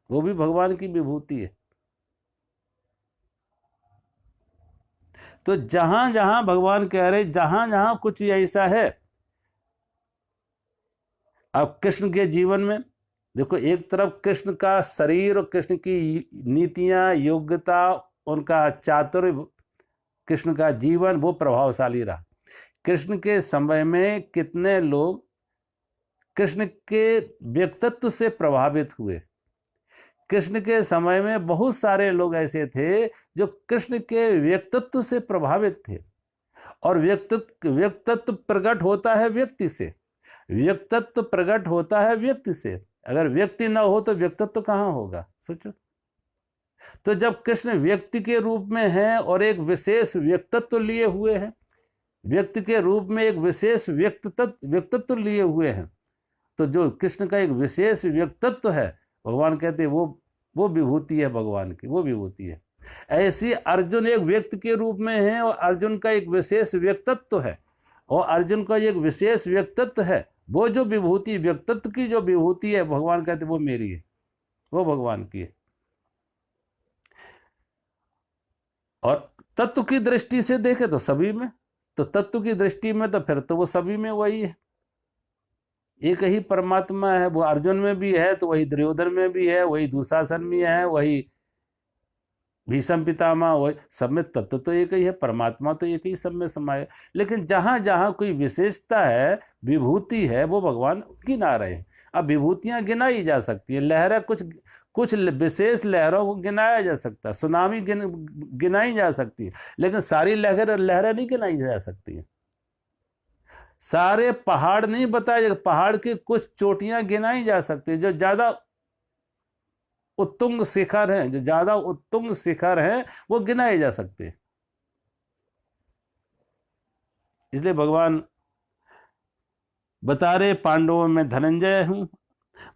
Speaker 1: वो भी भगवान की विभूति है। तो जहां जहां भगवान कह रहे, जहां जहां कुछ ऐसा है। अब कृष्ण के जीवन में देखो, एक तरफ कृष्ण का शरीर और कृष्ण की नीतियां, योग्यता, उनका चातुर्य, कृष्ण का जीवन वो प्रभावशाली रहा। कृष्ण के समय में कितने लोग कृष्ण के व्यक्तित्व से प्रभावित हुए। कृष्ण के समय में बहुत सारे लोग ऐसे थे जो कृष्ण के व्यक्तित्व से प्रभावित थे। और व्यक्तित्व प्रकट होता है व्यक्ति से, व्यक्तित्व प्रकट होता है व्यक्ति से। अगर व्यक्ति ना हो तो व्यक्तित्व कहाँ होगा, सोचो। तो जब कृष्ण व्यक्ति के रूप में है और एक विशेष व्यक्तित्व लिए हुए हैं, व्यक्ति के रूप में एक विशेष व्यक्तित्व लिए हुए हैं, तो जो कृष्ण का एक विशेष व्यक्तित्व है, भगवान कहते हैं वो विभूति है भगवान की, वो विभूति है। ऐसी अर्जुन एक व्यक्ति के रूप में है और अर्जुन का एक विशेष व्यक्तित्व है, और अर्जुन का एक विशेष व्यक्तित्व है। वो जो विभूति, व्यक्तित्व की जो विभूति है, भगवान कहते वो मेरी है, वो भगवान की है। और तत्व की दृष्टि से देखे तो सभी में, तो तत्व की दृष्टि में तो फिर तो वो सभी में वही है, एक ही परमात्मा है। वो अर्जुन में भी है तो वही दुर्योधन में भी है, वही दुशासन में है, वही भीष्म पितामह, वही सब में तत्व तो एक ही है, परमात्मा तो एक ही सब में समाये। लेकिन जहां जहां कोई विशेषता है, विभूति है, वो भगवान गिना रहे हैं। अब विभूतियां गिनाई जा सकती है, लहरें कुछ विशेष लहरों को गिनाया जा सकता है, सुनामी गिनाई जा सकती है, लेकिन सारी लहरें नहीं गिनाई जा सकती है। सारे पहाड़ नहीं बताए जाए, पहाड़ की कुछ चोटियां गिनाई जा सकती है, जो ज्यादा उत्तुंग शिखर हैं, जो ज्यादा उत्तुंग शिखर हैं, वो गिनाए जा सकते हैं। इसलिए भगवान बता रहे, पांडवों में धनंजय हूं,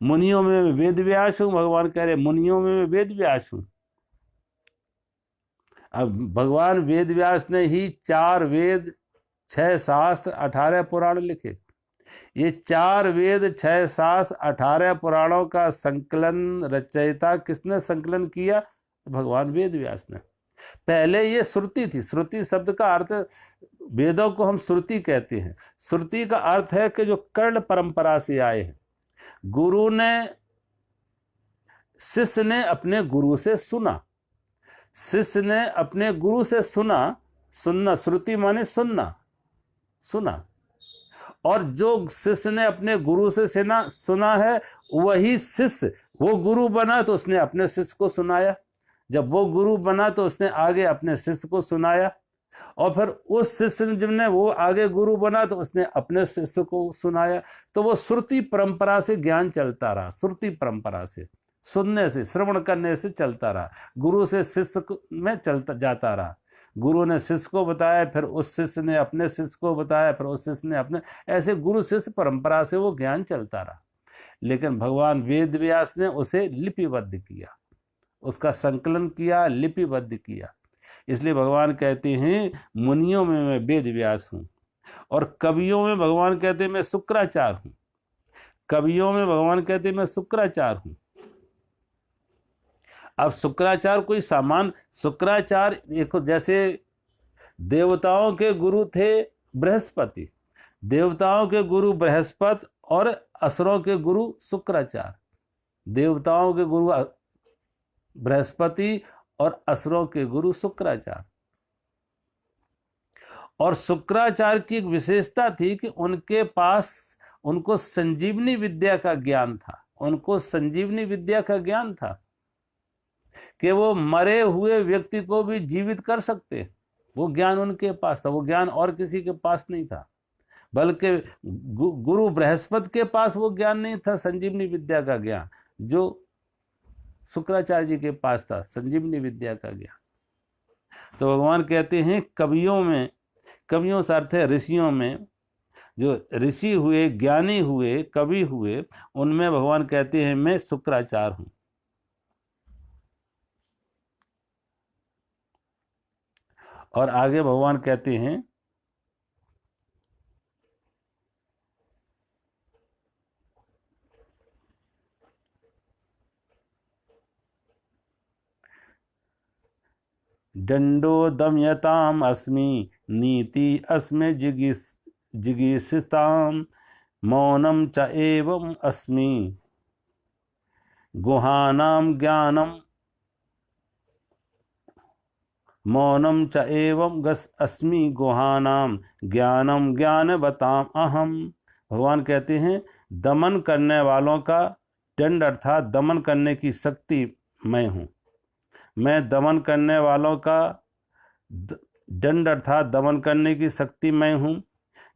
Speaker 1: मुनियों में वेद व्यास हूं। भगवान कह रहे मुनियों में वेद व्यास हूं। अब भगवान वेद व्यास ने ही 4 वेद, 6 शास्त्र, 18 पुराण लिखे। ये 4 वेद, 6 शास्त्र, 18 पुराणों का संकलन, रचयिता किसने संकलन किया? भगवान वेद व्यास ने। पहले ये श्रुति थी। श्रुति शब्द का अर्थ, वेदों को हम श्रुति कहते हैं। श्रुति का अर्थ है कि जो कर्ण परंपरा से आए हैं। गुरु ने, शिष्य ने अपने गुरु से सुना, शिष्य ने अपने गुरु से सुना। सुनना, श्रुति माने सुना। और जो शिष्य ने अपने गुरु से सुना है, वही शिष्य, वो गुरु बना तो उसने अपने शिष्य को सुनाया। जब वो गुरु बना तो उसने आगे अपने शिष्य को सुनाया, और फिर उस शिष्य ने, जिसने वो आगे गुरु बना तो उसने अपने शिष्य को सुनाया। तो वो श्रुति परंपरा से ज्ञान चलता रहा, श्रुति परंपरा से, सुनने से, श्रवण करने से चलता रहा, गुरु से शिष्य में चलता जाता रहा। गुरु ने शिष्य को बताया, फिर उस शिष्य ने अपने शिष्य को बताया, फिर उस शिष्य ने अपने, ऐसे गुरु शिष्य परंपरा से वो ज्ञान चलता रहा। लेकिन भगवान वेद व्यास ने उसे लिपिबद्ध किया, उसका संकलन किया, लिपिबद्ध किया। इसलिए भगवान कहते हैं मुनियों में मैं वेद व्यास हूं, और कवियों में भगवान कहते हैं मैं शुक्राचार्य हूं। कवियों में भगवान कहते हैं मैं शुक्राचार्य हूं। अब शुक्राचार्य कोई सामान, शुक्राचार्य देखो, जैसे देवताओं के गुरु थे बृहस्पति, देवताओं के गुरु बृहस्पति और असुरों के गुरु शुक्राचार्य। देवताओं के गुरु बृहस्पति और असुरों के गुरु शुक्राचार्य। और शुक्राचार्य की एक विशेषता थी कि उनके पास, उनको संजीवनी विद्या का ज्ञान था, उनको संजीवनी विद्या का ज्ञान था कि वो मरे हुए व्यक्ति को भी जीवित कर सकते। वो ज्ञान उनके पास था, वो ज्ञान और किसी के पास नहीं था। बल्कि गुरु बृहस्पति के पास वो ज्ञान नहीं था, संजीवनी विद्या का ज्ञान, जो शुक्राचार्य जी के पास था, संजीवनी विद्या का ज्ञान। तो भगवान कहते हैं कवियों में, कवियों से अर्थ है ऋषियों में, जो ऋषि हुए, ज्ञानी हुए, कवि हुए, उनमें भगवान कहते हैं मैं शुक्राचार्य हूं। और आगे भगवान कहते हैं दंडो दमयताम अस्मि नीति अस्मि जिगीषताम मौनम च एवं अस्मि गुहानाम ज्ञानम मौनम च एवं अस्मि गुहानाम ज्ञानम ज्ञानवताम अहम। भगवान कहते हैं दमन करने वालों का दंड अर्थात दमन करने की शक्ति मैं हूँ। मैं दमन करने वालों का दंड अर्थात दमन करने की शक्ति मैं हूँ।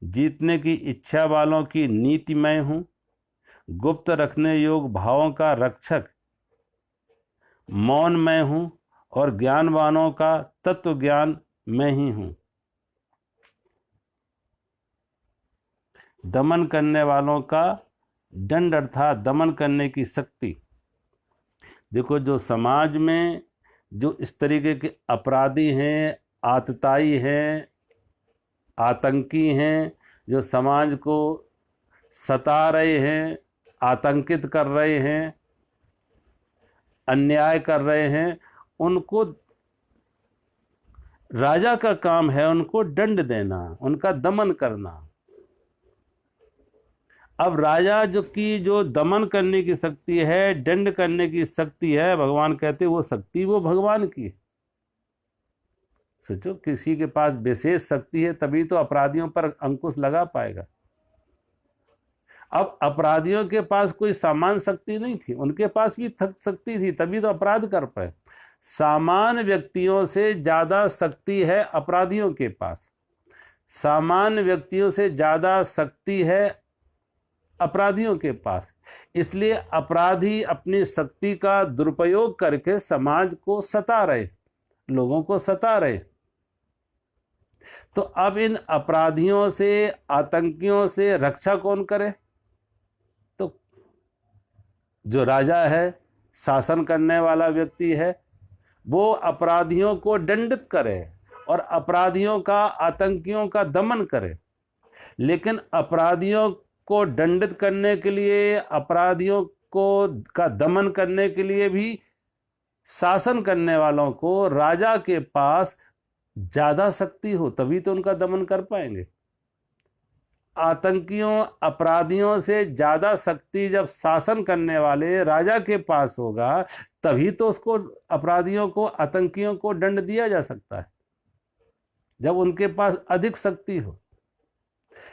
Speaker 1: जीतने की इच्छा वालों की नीति मैं हूँ। गुप्त रखने योग्य भावों का रक्षक मौन मैं हूँ। और ज्ञानवानों का तत्व ज्ञान मैं ही हूँ। दमन करने वालों का दंड अर्थात दमन करने की शक्ति। देखो जो समाज में जो इस तरीके के अपराधी हैं, आतताई हैं, आतंकी हैं, जो समाज को सता रहे हैं, आतंकित कर रहे हैं, अन्याय कर रहे हैं, उनको राजा का काम है उनको दंड देना, उनका दमन करना। अब राजा जो दमन करने की शक्ति है, दंड करने की शक्ति है, भगवान कहते वो शक्ति वो भगवान की है। सोचो किसी के पास विशेष शक्ति है तभी तो अपराधियों पर अंकुश लगा पाएगा। अब अपराधियों के पास कोई सामान्य शक्ति नहीं थी, उनके पास भी शक्ति थी तभी तो अपराध कर पाए। सामान्य व्यक्तियों से ज्यादा शक्ति है अपराधियों के पास, सामान्य व्यक्तियों से ज्यादा शक्ति है अपराधियों के पास। इसलिए अपराधी अपनी शक्ति का दुरुपयोग करके समाज को सता रहे, लोगों को सता रहे। तो अब इन अपराधियों से, आतंकियों से रक्षा कौन करे? तो जो राजा है, शासन करने वाला व्यक्ति है, वो अपराधियों को दंडित करे और अपराधियों का, आतंकियों का दमन करे। लेकिन अपराधियों को दंडित करने के लिए, अपराधियों को का दमन करने के लिए भी शासन करने वालों को राजा के पास ज्यादा शक्ति हो तभी तो उनका दमन कर पाएंगे। आतंकियों, अपराधियों से ज्यादा शक्ति जब शासन करने वाले राजा के पास होगा तभी तो उसको, अपराधियों को, आतंकियों को दंड दिया जा सकता है, जब उनके पास अधिक शक्ति हो।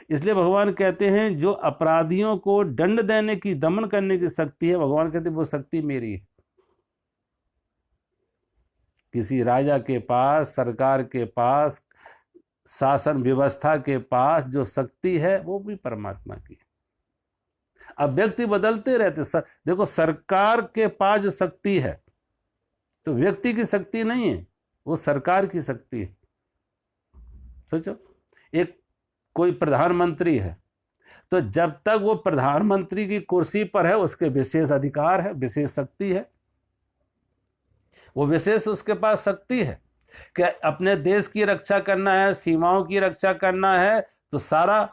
Speaker 1: इसलिए भगवान कहते हैं जो अपराधियों को दंड देने की, दमन करने की शक्ति है, भगवान कहते हैं वो शक्ति मेरी है। किसी राजा के पास, सरकार के पास, शासन व्यवस्था के पास जो शक्ति है वो भी परमात्मा की है। अब व्यक्ति बदलते रहते। देखो सरकार के पास जो शक्ति है तो व्यक्ति की शक्ति नहीं है, वो सरकार की शक्ति है। सोचो एक कोई प्रधानमंत्री है तो जब तक वो प्रधानमंत्री की कुर्सी पर है उसके विशेष अधिकार है, विशेष शक्ति है, वो विशेष उसके पास शक्ति है कि अपने देश की रक्षा करना है, सीमाओं की रक्षा करना है तो सारा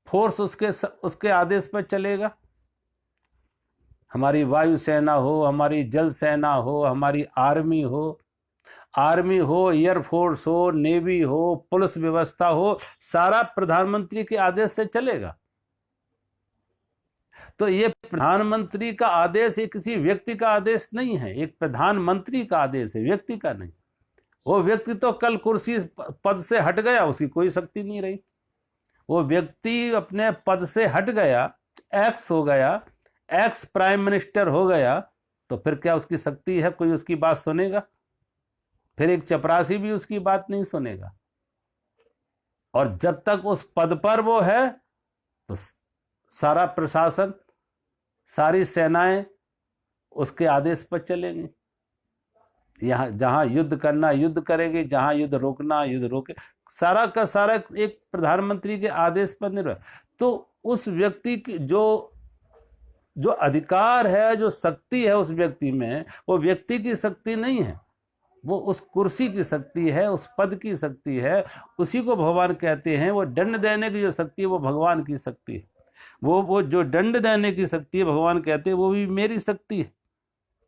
Speaker 1: फोर्स उसके आदेश पर चलेगा। हमारी वायुसेना हो, हमारी जल सेना हो, हमारी आर्मी हो, एयरफोर्स हो, नेवी हो, पुलिस व्यवस्था हो, सारा प्रधानमंत्री के आदेश से चलेगा। तो ये प्रधानमंत्री का आदेश ये किसी व्यक्ति का आदेश नहीं है, एक प्रधानमंत्री का आदेश है, व्यक्ति का नहीं। वो व्यक्ति तो कल कुर्सी पद से हट गया, उसकी कोई शक्ति नहीं रही। वो व्यक्ति अपने पद से हट गया, एक्स हो गया, एक्स प्राइम मिनिस्टर हो गया, तो फिर क्या उसकी शक्ति है? कोई उसकी बात सुनेगा? फिर एक चपरासी भी उसकी बात नहीं सुनेगा। और जब तक उस पद पर वो है तो सारा प्रशासन, सारी सेनाएं, उसके आदेश पर चलेंगे। यहाँ जहाँ युद्ध करना युद्ध करेंगे, जहाँ युद्ध रोकना युद्ध रोके, सारा का सारा एक प्रधानमंत्री के आदेश पर निर्भर। तो उस व्यक्ति की जो अधिकार है, जो शक्ति है उस व्यक्ति में, वो व्यक्ति की शक्ति नहीं है, वो उस कुर्सी की शक्ति है, उस पद की शक्ति है। उसी को भगवान कहते हैं। वो दंड देने की जो शक्ति है वो भगवान की शक्ति है। वो जो दंड देने की शक्ति है भगवान कहते हैं वो भी मेरी शक्ति है,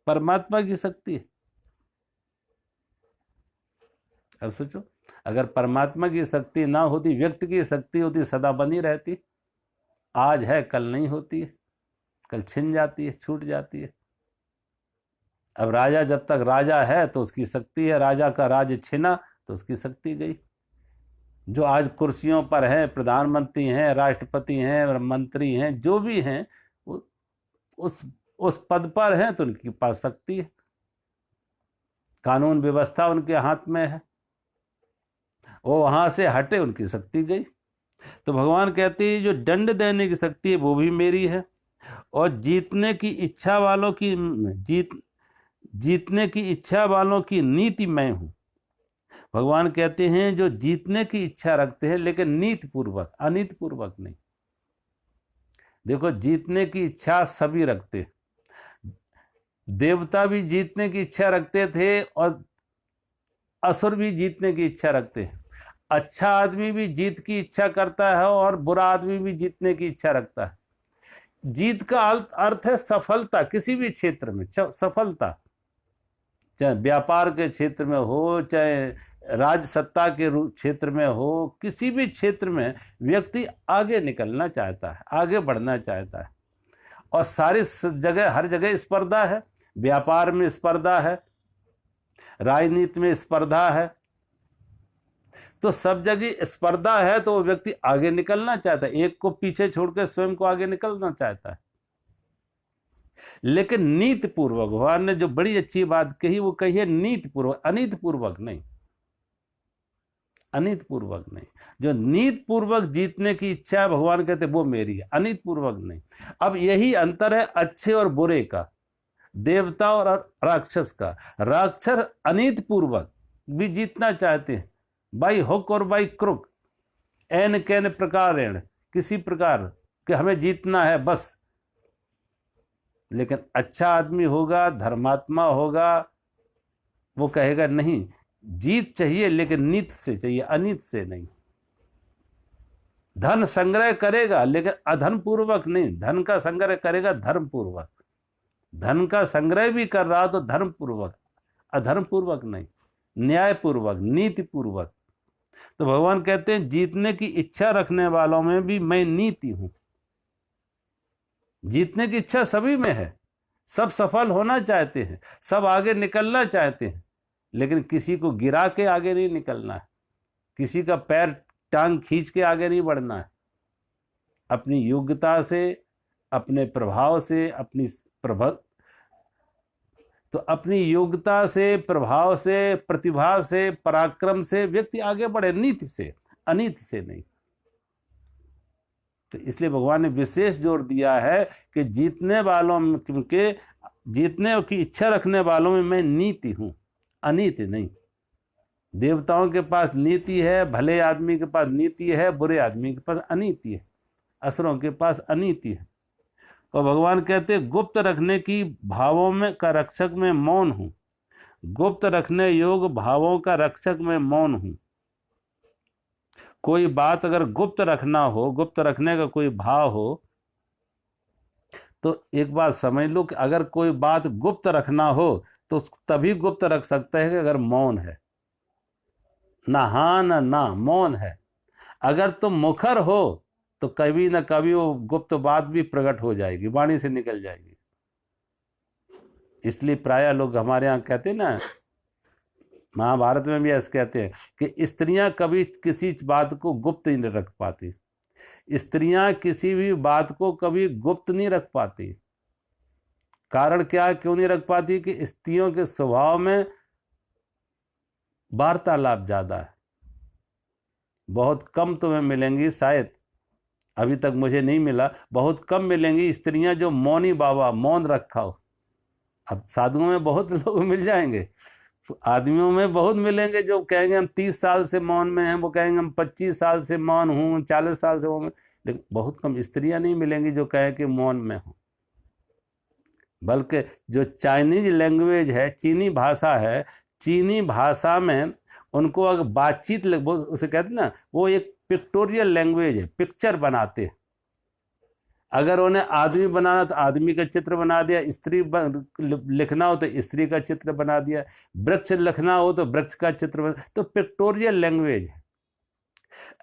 Speaker 1: परमात्मा की शक्ति है। अब सोचो, अगर परमात्मा की शक्ति ना होती, व्यक्ति की शक्ति होती, सदा बनी रहती। आज है कल नहीं होती है, कल छिन जाती है, छूट जाती है। अब राजा जब तक राजा है तो उसकी शक्ति है, राजा का राज छिना तो उसकी शक्ति गई। जो आज कुर्सियों पर हैं, प्रधानमंत्री हैं, राष्ट्रपति हैं, मंत्री हैं, जो भी हैं, उस पद पर हैं तो उनके पास शक्ति है, कानून व्यवस्था उनके हाथ में है। वो वहां से हटे, उनकी शक्ति गई। तो भगवान कहते हैं जो दंड देने की शक्ति है वो भी मेरी है, और जीतने की इच्छा वालों की जीतने की इच्छा वालों की नीति मैं हूं। भगवान कहते हैं जो जीतने की इच्छा रखते हैं लेकिन नीति पूर्वक, अनीति पूर्वक नहीं। देखो, जीतने की इच्छा सभी रखते, देवता भी जीतने की इच्छा रखते थे और असुर भी जीतने की इच्छा रखते हैं। अच्छा आदमी भी जीत की इच्छा करता है और बुरा आदमी भी जीतने की इच्छा रखता है। जीत का अर्थ है सफलता, किसी भी क्षेत्र में सफलता, चाहे व्यापार के क्षेत्र में हो, चाहे राज सत्ता के क्षेत्र में हो, किसी भी क्षेत्र में व्यक्ति आगे निकलना चाहता है, आगे बढ़ना चाहता है। और सारी जगह, हर जगह स्पर्धा है। व्यापार में स्पर्धा है, राजनीति में स्पर्धा है, तो सब जगह स्पर्धा है। तो वो व्यक्ति आगे निकलना चाहता है, एक को पीछे छोड़कर स्वयं को आगे निकलना चाहता है। लेकिन नीति पूर्वक, भगवान ने जो बड़ी अच्छी बात कही वो कही है नीति पूर्वक, अनीति पूर्वक नहीं, अनीति पूर्वक नहीं। जो नीति पूर्वक जीतने की इच्छा है भगवान कहते वो मेरी है, अनीति पूर्वक नहीं। अब यही अंतर है अच्छे और बुरे का, देवता और राक्षस का। राक्षस अनीति पूर्वक भी जीतना चाहते हैं, बाई हुक और बाई क्रुक, एन कैन प्रकार, किसी प्रकार कि हमें जीतना है बस। लेकिन अच्छा आदमी होगा, धर्मात्मा होगा, वो कहेगा नहीं, जीत चाहिए लेकिन नीति से चाहिए, अनीति से नहीं। धन संग्रह करेगा लेकिन अधर्म पूर्वक नहीं, धन का संग्रह करेगा धर्म पूर्वक। धन का संग्रह भी कर रहा तो धर्म पूर्वक, अधर्म पूर्वक नहीं, न्याय पूर्वक, नीति पूर्वक। तो भगवान कहते हैं जीतने की इच्छा रखने वालों में भी मैं नीति हूं। जीतने की इच्छा सभी में है, सब सफल होना चाहते हैं, सब आगे निकलना चाहते हैं, लेकिन किसी को गिरा के आगे नहीं निकलना है, किसी का पैर टांग खींच के आगे नहीं बढ़ना है। अपनी योग्यता से, अपने प्रभाव से, तो अपनी योग्यता से, प्रभाव से, प्रतिभा से, पराक्रम से व्यक्ति आगे बढ़े, नीति से, अनीति से नहीं। तो इसलिए भगवान ने विशेष जोर दिया है कि जीतने वालों के, जीतने की इच्छा रखने वालों में मैं नीति हूं, अनीति नहीं। देवताओं के पास नीति है, भले आदमी के पास नीति है, बुरे आदमी के पास अनीति है, असुरों के पास अनीति है। और भगवान कहते गुप्त रखने की भावों में का रक्षक में मौन हूं, गुप्त रखने योग भावों का रक्षक में मौन हूं। कोई बात अगर गुप्त रखना हो, गुप्त रखने का कोई भाव हो, तो एक बात समझ लो कि अगर कोई बात गुप्त रखना हो तो तभी गुप्त रख सकते हैं कि अगर मौन है, ना हाँ ना, मौन है। अगर तुम मुखर हो तो कभी ना कभी वो गुप्त बात भी प्रकट हो जाएगी, वाणी से निकल जाएगी। इसलिए प्रायः लोग हमारे यहाँ कहते हैं ना, महाभारत में भी ऐसे कहते हैं कि स्त्रियां कभी किसी बात को गुप्त नहीं रख पाती, स्त्रियां किसी भी बात को कभी गुप्त नहीं रख पाती। कारण क्या है, क्यों नहीं रख पाती? कि स्त्रियों के स्वभाव में वार्तालाप ज्यादा है। बहुत कम तुम्हें मिलेंगी, शायद अभी तक मुझे नहीं मिला, बहुत कम मिलेंगी स्त्रियां जो मौनी बाबा, मौन रखा हो, अब साधुओं में बहुत लोग मिल जाएंगे, आदमियों में बहुत मिलेंगे जो कहेंगे हम 30 साल से मौन में हैं, वो कहेंगे हम 25 साल से मौन हूँ, 40 साल से मौन में। लेकिन बहुत कम स्त्रियां नहीं मिलेंगी जो कहें कि मौन में हूँ। बल्कि जो चाइनीज लैंग्वेज है, चीनी भाषा है, चीनी भाषा में उनको अगर बातचीत उसे कहते हैं ना, वो एक पिक्टोरियल लैंग्वेज है, पिक्चर बनाते हैं। अगर उन्हें आदमी बनाना तो आदमी का चित्र बना दिया, स्त्री लिखना हो तो स्त्री का चित्र बना दिया, वृक्ष लिखना हो तो वृक्ष का चित्र बना, तो पिक्टोरियल लैंग्वेज है।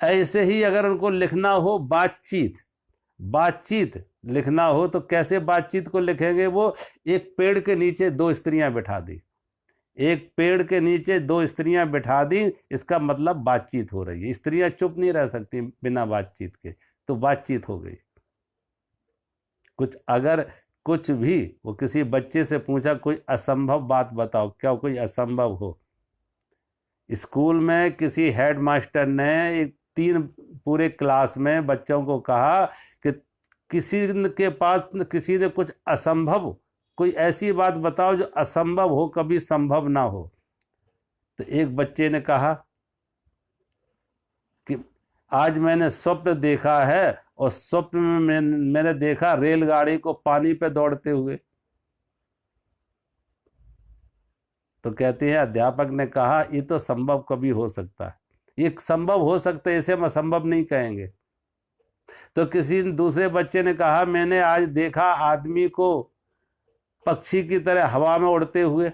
Speaker 1: ऐसे ही अगर उनको लिखना हो बातचीत लिखना हो तो कैसे बातचीत को लिखेंगे? वो एक पेड़ के नीचे दो स्त्रियां बिठा दी, एक पेड़ के नीचे दो स्त्रियां बिठा दी, इसका मतलब बातचीत हो रही है। स्त्रियां चुप नहीं रह सकती बिना बातचीत के, तो बातचीत हो गई। अगर कुछ भी वो किसी बच्चे से पूछा कोई असंभव बात बताओ, क्या कोई असंभव हो? स्कूल में किसी हेडमास्टर ने 3 पूरे क्लास में बच्चों को कहा कि किसी के पास किसी ने कुछ असंभव, कोई ऐसी बात बताओ जो असंभव हो, कभी संभव ना हो। तो एक बच्चे ने कहा कि आज मैंने स्वप्न देखा है और स्वप्न में मैंने देखा रेलगाड़ी को पानी पे दौड़ते हुए। तो कहते हैं अध्यापक ने कहा ये तो संभव कभी हो सकता है, ये संभव हो सकता है, इसे हम असंभव नहीं कहेंगे। तो किसी दूसरे बच्चे ने कहा मैंने आज देखा आदमी को पक्षी की तरह हवा में उड़ते हुए,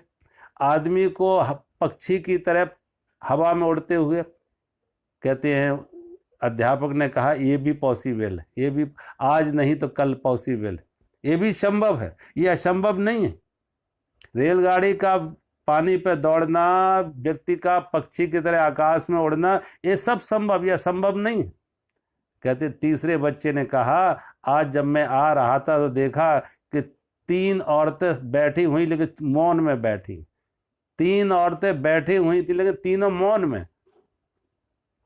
Speaker 1: आदमी को पक्षी की तरह हवा में उड़ते हुए। कहते हैं अध्यापक ने कहा ये भी पॉसिबल है, ये भी आज नहीं तो कल पॉसिबल है, ये भी संभव है, ये असंभव नहीं है। रेलगाड़ी का पानी पर दौड़ना, व्यक्ति का पक्षी की तरह आकाश में उड़ना, ये सब संभव, या संभव नहीं है। कहते तीसरे बच्चे ने कहा आज जब मैं आ रहा था तो देखा कि 3 औरतें बैठी हुई लेकिन मौन में बैठी, 3 औरतें बैठी हुई थी लेकिन तीनों मौन में।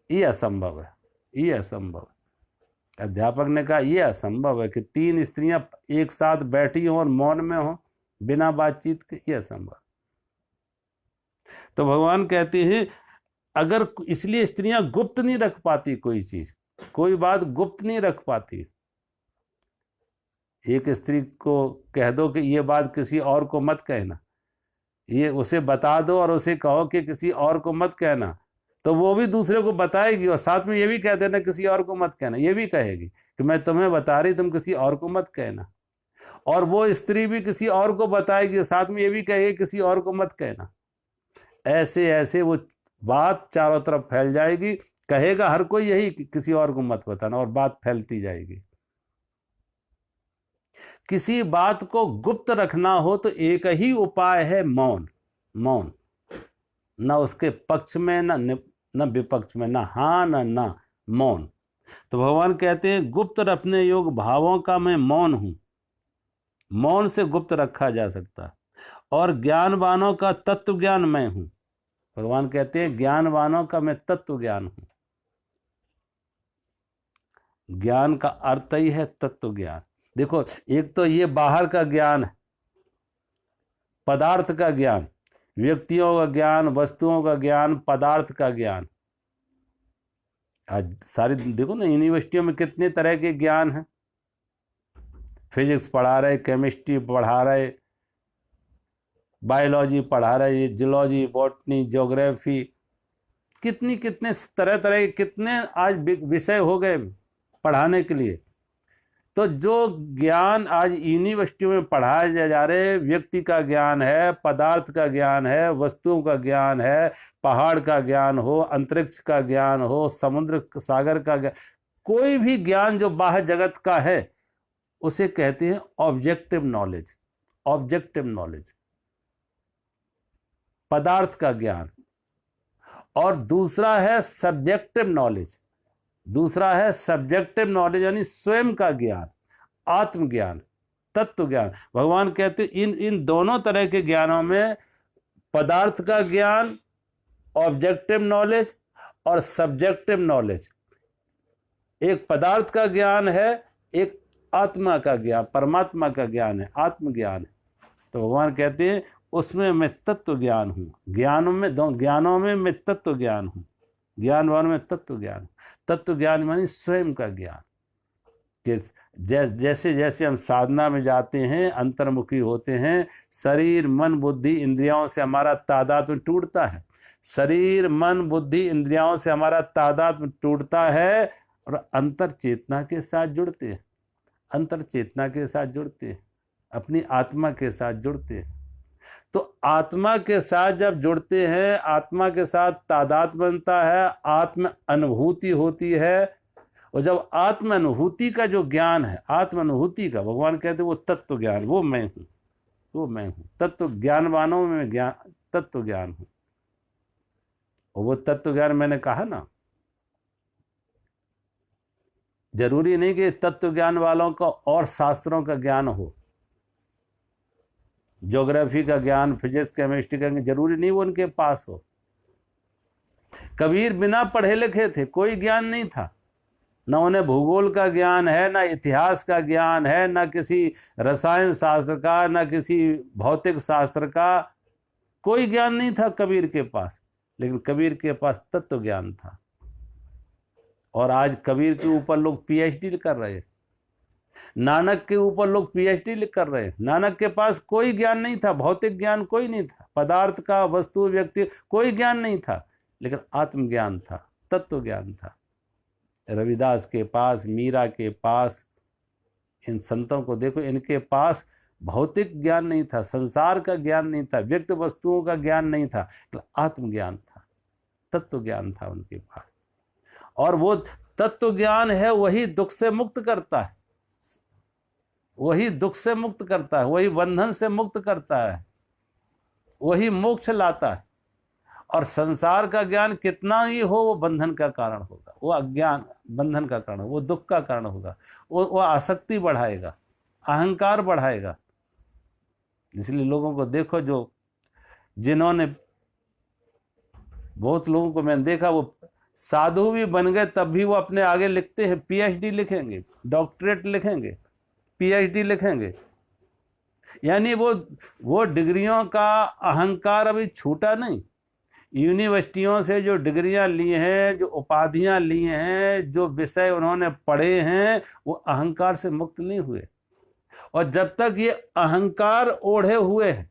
Speaker 1: ये असंभव है, ये असंभव है। अध्यापक ने कहा यह असंभव है कि 3 स्त्रियां एक साथ बैठी हों और मौन में हों बिना बातचीत के, यह असंभव। तो भगवान कहते हैं अगर, इसलिए स्त्रियां गुप्त नहीं रख पाती कोई चीज, कोई बात गुप्त नहीं रख पाती। एक स्त्री को कह दो कि ये बात किसी और को मत कहना, ये उसे बता दो और उसे कहो कि किसी और को मत कहना, तो वो भी दूसरे को बताएगी और साथ में ये भी कह देना किसी और को मत कहना, ये भी कहेगी कि मैं तुम्हें बता रही, तुम किसी और को मत कहना। और वो स्त्री भी किसी और को बताएगी, साथ में ये भी कहेगी किसी और को मत कहना। ऐसे ऐसे वो बात चारों तरफ फैल जाएगी, कहेगा हर कोई यही किसी और को मत बताना, और बात फैलती जाएगी। किसी बात को गुप्त रखना हो तो एक ही उपाय है, मौन। मौन, न उसके पक्ष में न विपक्ष में, ना हाँ ना, मौन। तो भगवान कहते हैं गुप्त रखने योग्य भावों का मैं मौन हूं, मौन से गुप्त रखा जा सकता है। और ज्ञानवानों का तत्व ज्ञान मैं हूं, भगवान कहते हैं ज्ञानवानों का मैं तत्व ज्ञान हूं। ज्ञान का अर्थ ही है तत्व ज्ञान। देखो एक तो ये बाहर का ज्ञान है, पदार्थ का ज्ञान, व्यक्तियों का ज्ञान, वस्तुओं का ज्ञान, पदार्थ का ज्ञान। आज सारी देखो ना यूनिवर्सिटियों में कितने तरह के ज्ञान हैं, फिजिक्स पढ़ा रहे, केमिस्ट्री पढ़ा रहे, बायोलॉजी पढ़ा रहे, जियोलॉजी, बॉटनी, ज्योग्राफी, कितने तरह के कितने आज विषय हो गए पढ़ाने के लिए। तो जो ज्ञान आज यूनिवर्सिटियों में पढ़ाए जा रहे, व्यक्ति का ज्ञान है, पदार्थ का ज्ञान है, वस्तुओं का ज्ञान है, पहाड़ का ज्ञान हो, अंतरिक्ष का ज्ञान हो, समुद्र सागर का ज्ञान, कोई भी ज्ञान जो बाह्य जगत का है उसे कहते हैं ऑब्जेक्टिव नॉलेज। ऑब्जेक्टिव नॉलेज पदार्थ का ज्ञान। और दूसरा है सब्जेक्टिव नॉलेज, दूसरा है सब्जेक्टिव नॉलेज यानी स्वयं का ज्ञान, आत्मज्ञान, तत्व ज्ञान। भगवान कहते इन दोनों तरह के ज्ञानों में, पदार्थ का ज्ञान, ऑब्जेक्टिव नॉलेज और सब्जेक्टिव नॉलेज, एक पदार्थ का ज्ञान है, एक आत्मा का ज्ञान, परमात्मा का ज्ञान है, आत्मज्ञान है। तो भगवान कहते हैं उसमें मैं तत्व ज्ञान हूँ, ज्ञानों में मैं तत्व ज्ञान हूँ, ज्ञानवान में तत्व ज्ञान। तत्व ज्ञान मानी स्वयं का ज्ञान, कि जैसे जैसे हम साधना में जाते हैं, अंतर्मुखी होते हैं, शरीर मन बुद्धि इंद्रियों से हमारा तादात्म्य टूटता है, शरीर मन बुद्धि इंद्रियों से हमारा तादात्म्य टूटता है और अंतर चेतना के साथ जुड़ते हैं, अंतर चेतना के साथ जुड़ते हैं, अपनी आत्मा के साथ जुड़ते हैं। तो आत्मा के साथ जब जुड़ते हैं, आत्मा के साथ तादात्म्य बनता है, आत्म अनुभूति होती है। और जब आत्म अनुभूति का जो ज्ञान है, आत्म अनुभूति का, भगवान कहते हैं वो तत्व ज्ञान, वो मैं हूँ, वो मैं हूँ। तत्व ज्ञानवानों में ज्ञान, तत्व ज्ञान हूँ। और वो तत्व ज्ञान मैंने कहा ना, जरूरी नहीं कि तत्व ज्ञान वालों का और शास्त्रों का ज्ञान हो, ज्योग्राफी का ज्ञान, फिजिक्स केमिस्ट्री का, जरूरी नहीं वो उनके पास हो। कबीर बिना पढ़े लिखे थे, कोई ज्ञान नहीं था, न उन्हें भूगोल का ज्ञान है, ना इतिहास का ज्ञान है, ना किसी रसायन शास्त्र का, ना किसी भौतिक शास्त्र का, कोई ज्ञान नहीं था कबीर के पास। लेकिन कबीर के पास तत्व ज्ञान था। और आज कबीर के ऊपर लोग पीएचडी कर रहे हैं, नानक के ऊपर लोग पीएचडी कर रहे हैं। नानक के पास कोई ज्ञान नहीं था, भौतिक ज्ञान कोई नहीं था, पदार्थ का, वस्तु, व्यक्ति, कोई ज्ञान नहीं था, लेकिन आत्मज्ञान था, तत्व ज्ञान था। रविदास के पास, मीरा के पास, इन संतों को देखो, इनके पास भौतिक ज्ञान नहीं था, संसार का ज्ञान नहीं था, व्यक्त वस्तुओं का ज्ञान नहीं था, आत्मज्ञान था, तत्व ज्ञान था उनके पास। और वो तत्व ज्ञान है वही दुख से मुक्त करता है, वही दुख से मुक्त करता है, वही बंधन से मुक्त करता है, वही मोक्ष लाता है। और संसार का ज्ञान कितना ही हो वो बंधन का कारण होगा, वो अज्ञान बंधन का कारण, वो दुख का कारण होगा, वो आसक्ति बढ़ाएगा, अहंकार बढ़ाएगा। इसलिए लोगों को देखो, जो जिन्होंने, बहुत लोगों को मैंने देखा, वो साधु भी बन गए तब भी वो अपने आगे लिखते हैं, पीएचडी लिखेंगे, डॉक्टरेट लिखेंगे, पीएचडी लिखेंगे। यानी वो डिग्रियों का अहंकार अभी छूटा नहीं। यूनिवर्सिटियों से जो डिग्रियां ली हैं, जो उपाधियां ली हैं, जो विषय उन्होंने पढ़े हैं, वो अहंकार से मुक्त नहीं हुए। और जब तक ये अहंकार ओढ़े हुए हैं,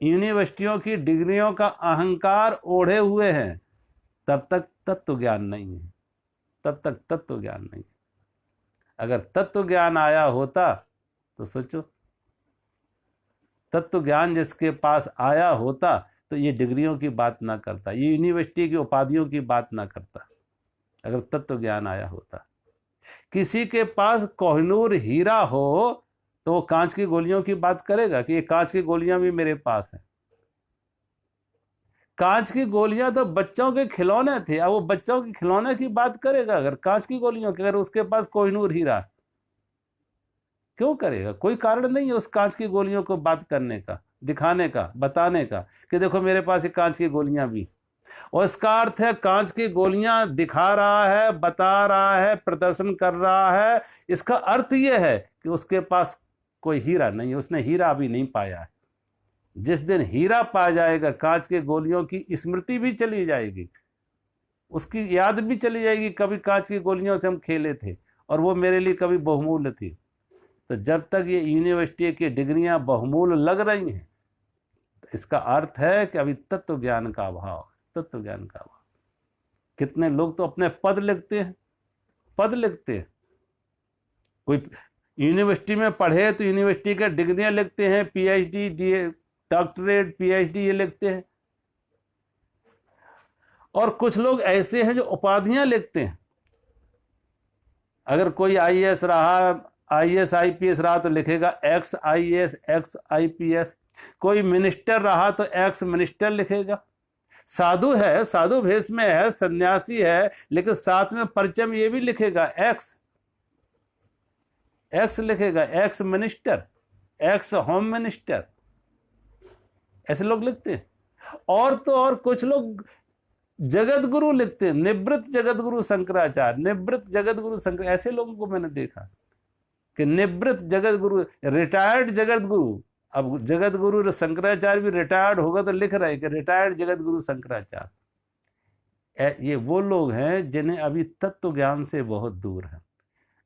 Speaker 1: यूनिवर्सिटियों की डिग्रियों का अहंकार ओढ़े हुए हैं, तब तक तत्व ज्ञान नहीं है, तब तक तत्व ज्ञान नहीं है। अगर तत्व ज्ञान आया होता तो सोचो, तत्व ज्ञान जिसके पास आया होता तो ये डिग्रियों की बात ना करता, ये यूनिवर्सिटी की उपाधियों की बात ना करता, अगर तत्व ज्ञान आया होता। किसी के पास कोहिनूर हीरा हो तो वो कांच की गोलियों की बात करेगा कि ये कांच की गोलियां भी मेरे पास हैं। कांच की गोलियां तो बच्चों के खिलौने थे, अब वो बच्चों के खिलौने की बात करेगा अगर कांच की गोलियों की, अगर उसके पास कोहिनूर हीरा, क्यों करेगा? कोई कारण नहीं है उस कांच की गोलियों को बात करने का, दिखाने का, बताने का कि देखो मेरे पास ये कांच की गोलियां भी। और इसका अर्थ है कांच की गोलियां दिखा रहा है, बता रहा है, प्रदर्शन कर रहा है। इसका अर्थ यह है कि उसके पास कोई हीरा नहीं है, उसने हीरा अभी नहीं पाया है। जिस दिन हीरा पा जाएगा, कांच के गोलियों की स्मृति भी चली जाएगी, उसकी याद भी चली जाएगी, कभी कांच की गोलियों से हम खेले थे और वो मेरे लिए कभी बहुमूल्य थी। तो जब तक ये यूनिवर्सिटी की डिग्रियां बहुमूल्य लग रही हैं, तो इसका अर्थ है कि अभी तत्व ज्ञान का अभाव, तत्व ज्ञान का अभाव। कितने लोग तो अपने पद लिखते हैं, पद लिखते हैं। कोई यूनिवर्सिटी में पढ़े तो यूनिवर्सिटी के डिग्रियां लिखते हैं, पीएचडी, डॉक्टरेट, पीएचडी ये लिखते हैं। और कुछ लोग ऐसे हैं जो उपाधियां लिखते हैं। अगर कोई आईएएस रहा, आईएएस आईपीएस रहा तो लिखेगा एक्स आईएएस, एक्स आईपीएस। कोई मिनिस्टर रहा तो एक्स मिनिस्टर लिखेगा। साधु है, साधु भेष में है, सन्यासी है, लेकिन साथ में परचम ये भी लिखेगा एक्स, एक्स लिखेगा, ex minister, x home minister, ऐसे लोग लिखते हैं। और तो और कुछ लोग जगत गुरु लिखते हैं, निवृत्त जगत गुरु शंकराचार्य, निवृत्त जगत गुरु शंकर, ऐसे लोगों को मैंने देखा कि निवृत्त जगत गुरु, रिटायर्ड जगत गुरु। अब जगत गुरु शंकराचार्य भी रिटायर्ड होगा तो लिख रहे हैं कि रिटायर्ड जगत गुरु शंकराचार्य। ये वो लोग हैं जिन्हें अभी तत्व ज्ञान से बहुत दूर है।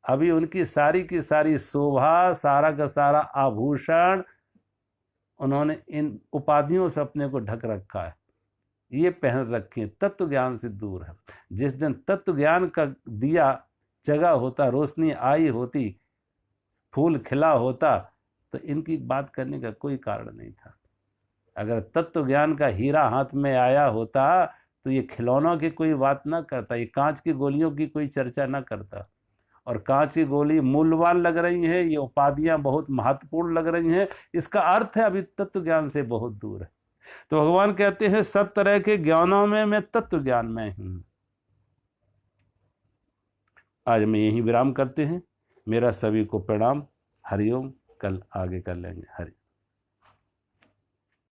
Speaker 1: अभी उनकी सारी की सारी शोभा, सारा का सारा आभूषण, उन्होंने इन उपाधियों से अपने को ढक रखा है, ये पहन रखी है, तत्व ज्ञान से दूर है। जिस दिन तत्व ज्ञान का दिया जगा होता, रोशनी आई होती, फूल खिला होता, तो इनकी बात करने का कोई कारण नहीं था। अगर तत्व ज्ञान का हीरा हाथ में आया होता तो ये खिलौनों की कोई बात ना करता, ये कांच की गोलियों की कोई चर्चा ना करता। और कांच की गोली मूल्यवान लग रही है, ये उपाधियां बहुत महत्वपूर्ण लग रही हैं, इसका अर्थ है अभी तत्व ज्ञान से बहुत दूर है। तो भगवान कहते हैं सब तरह के ज्ञानों में मैं तत्व ज्ञान में हूं। आज मैं यही विराम करते हैं। मेरा सभी को प्रणाम। हरिओम। कल आगे कर लेंगे। हरि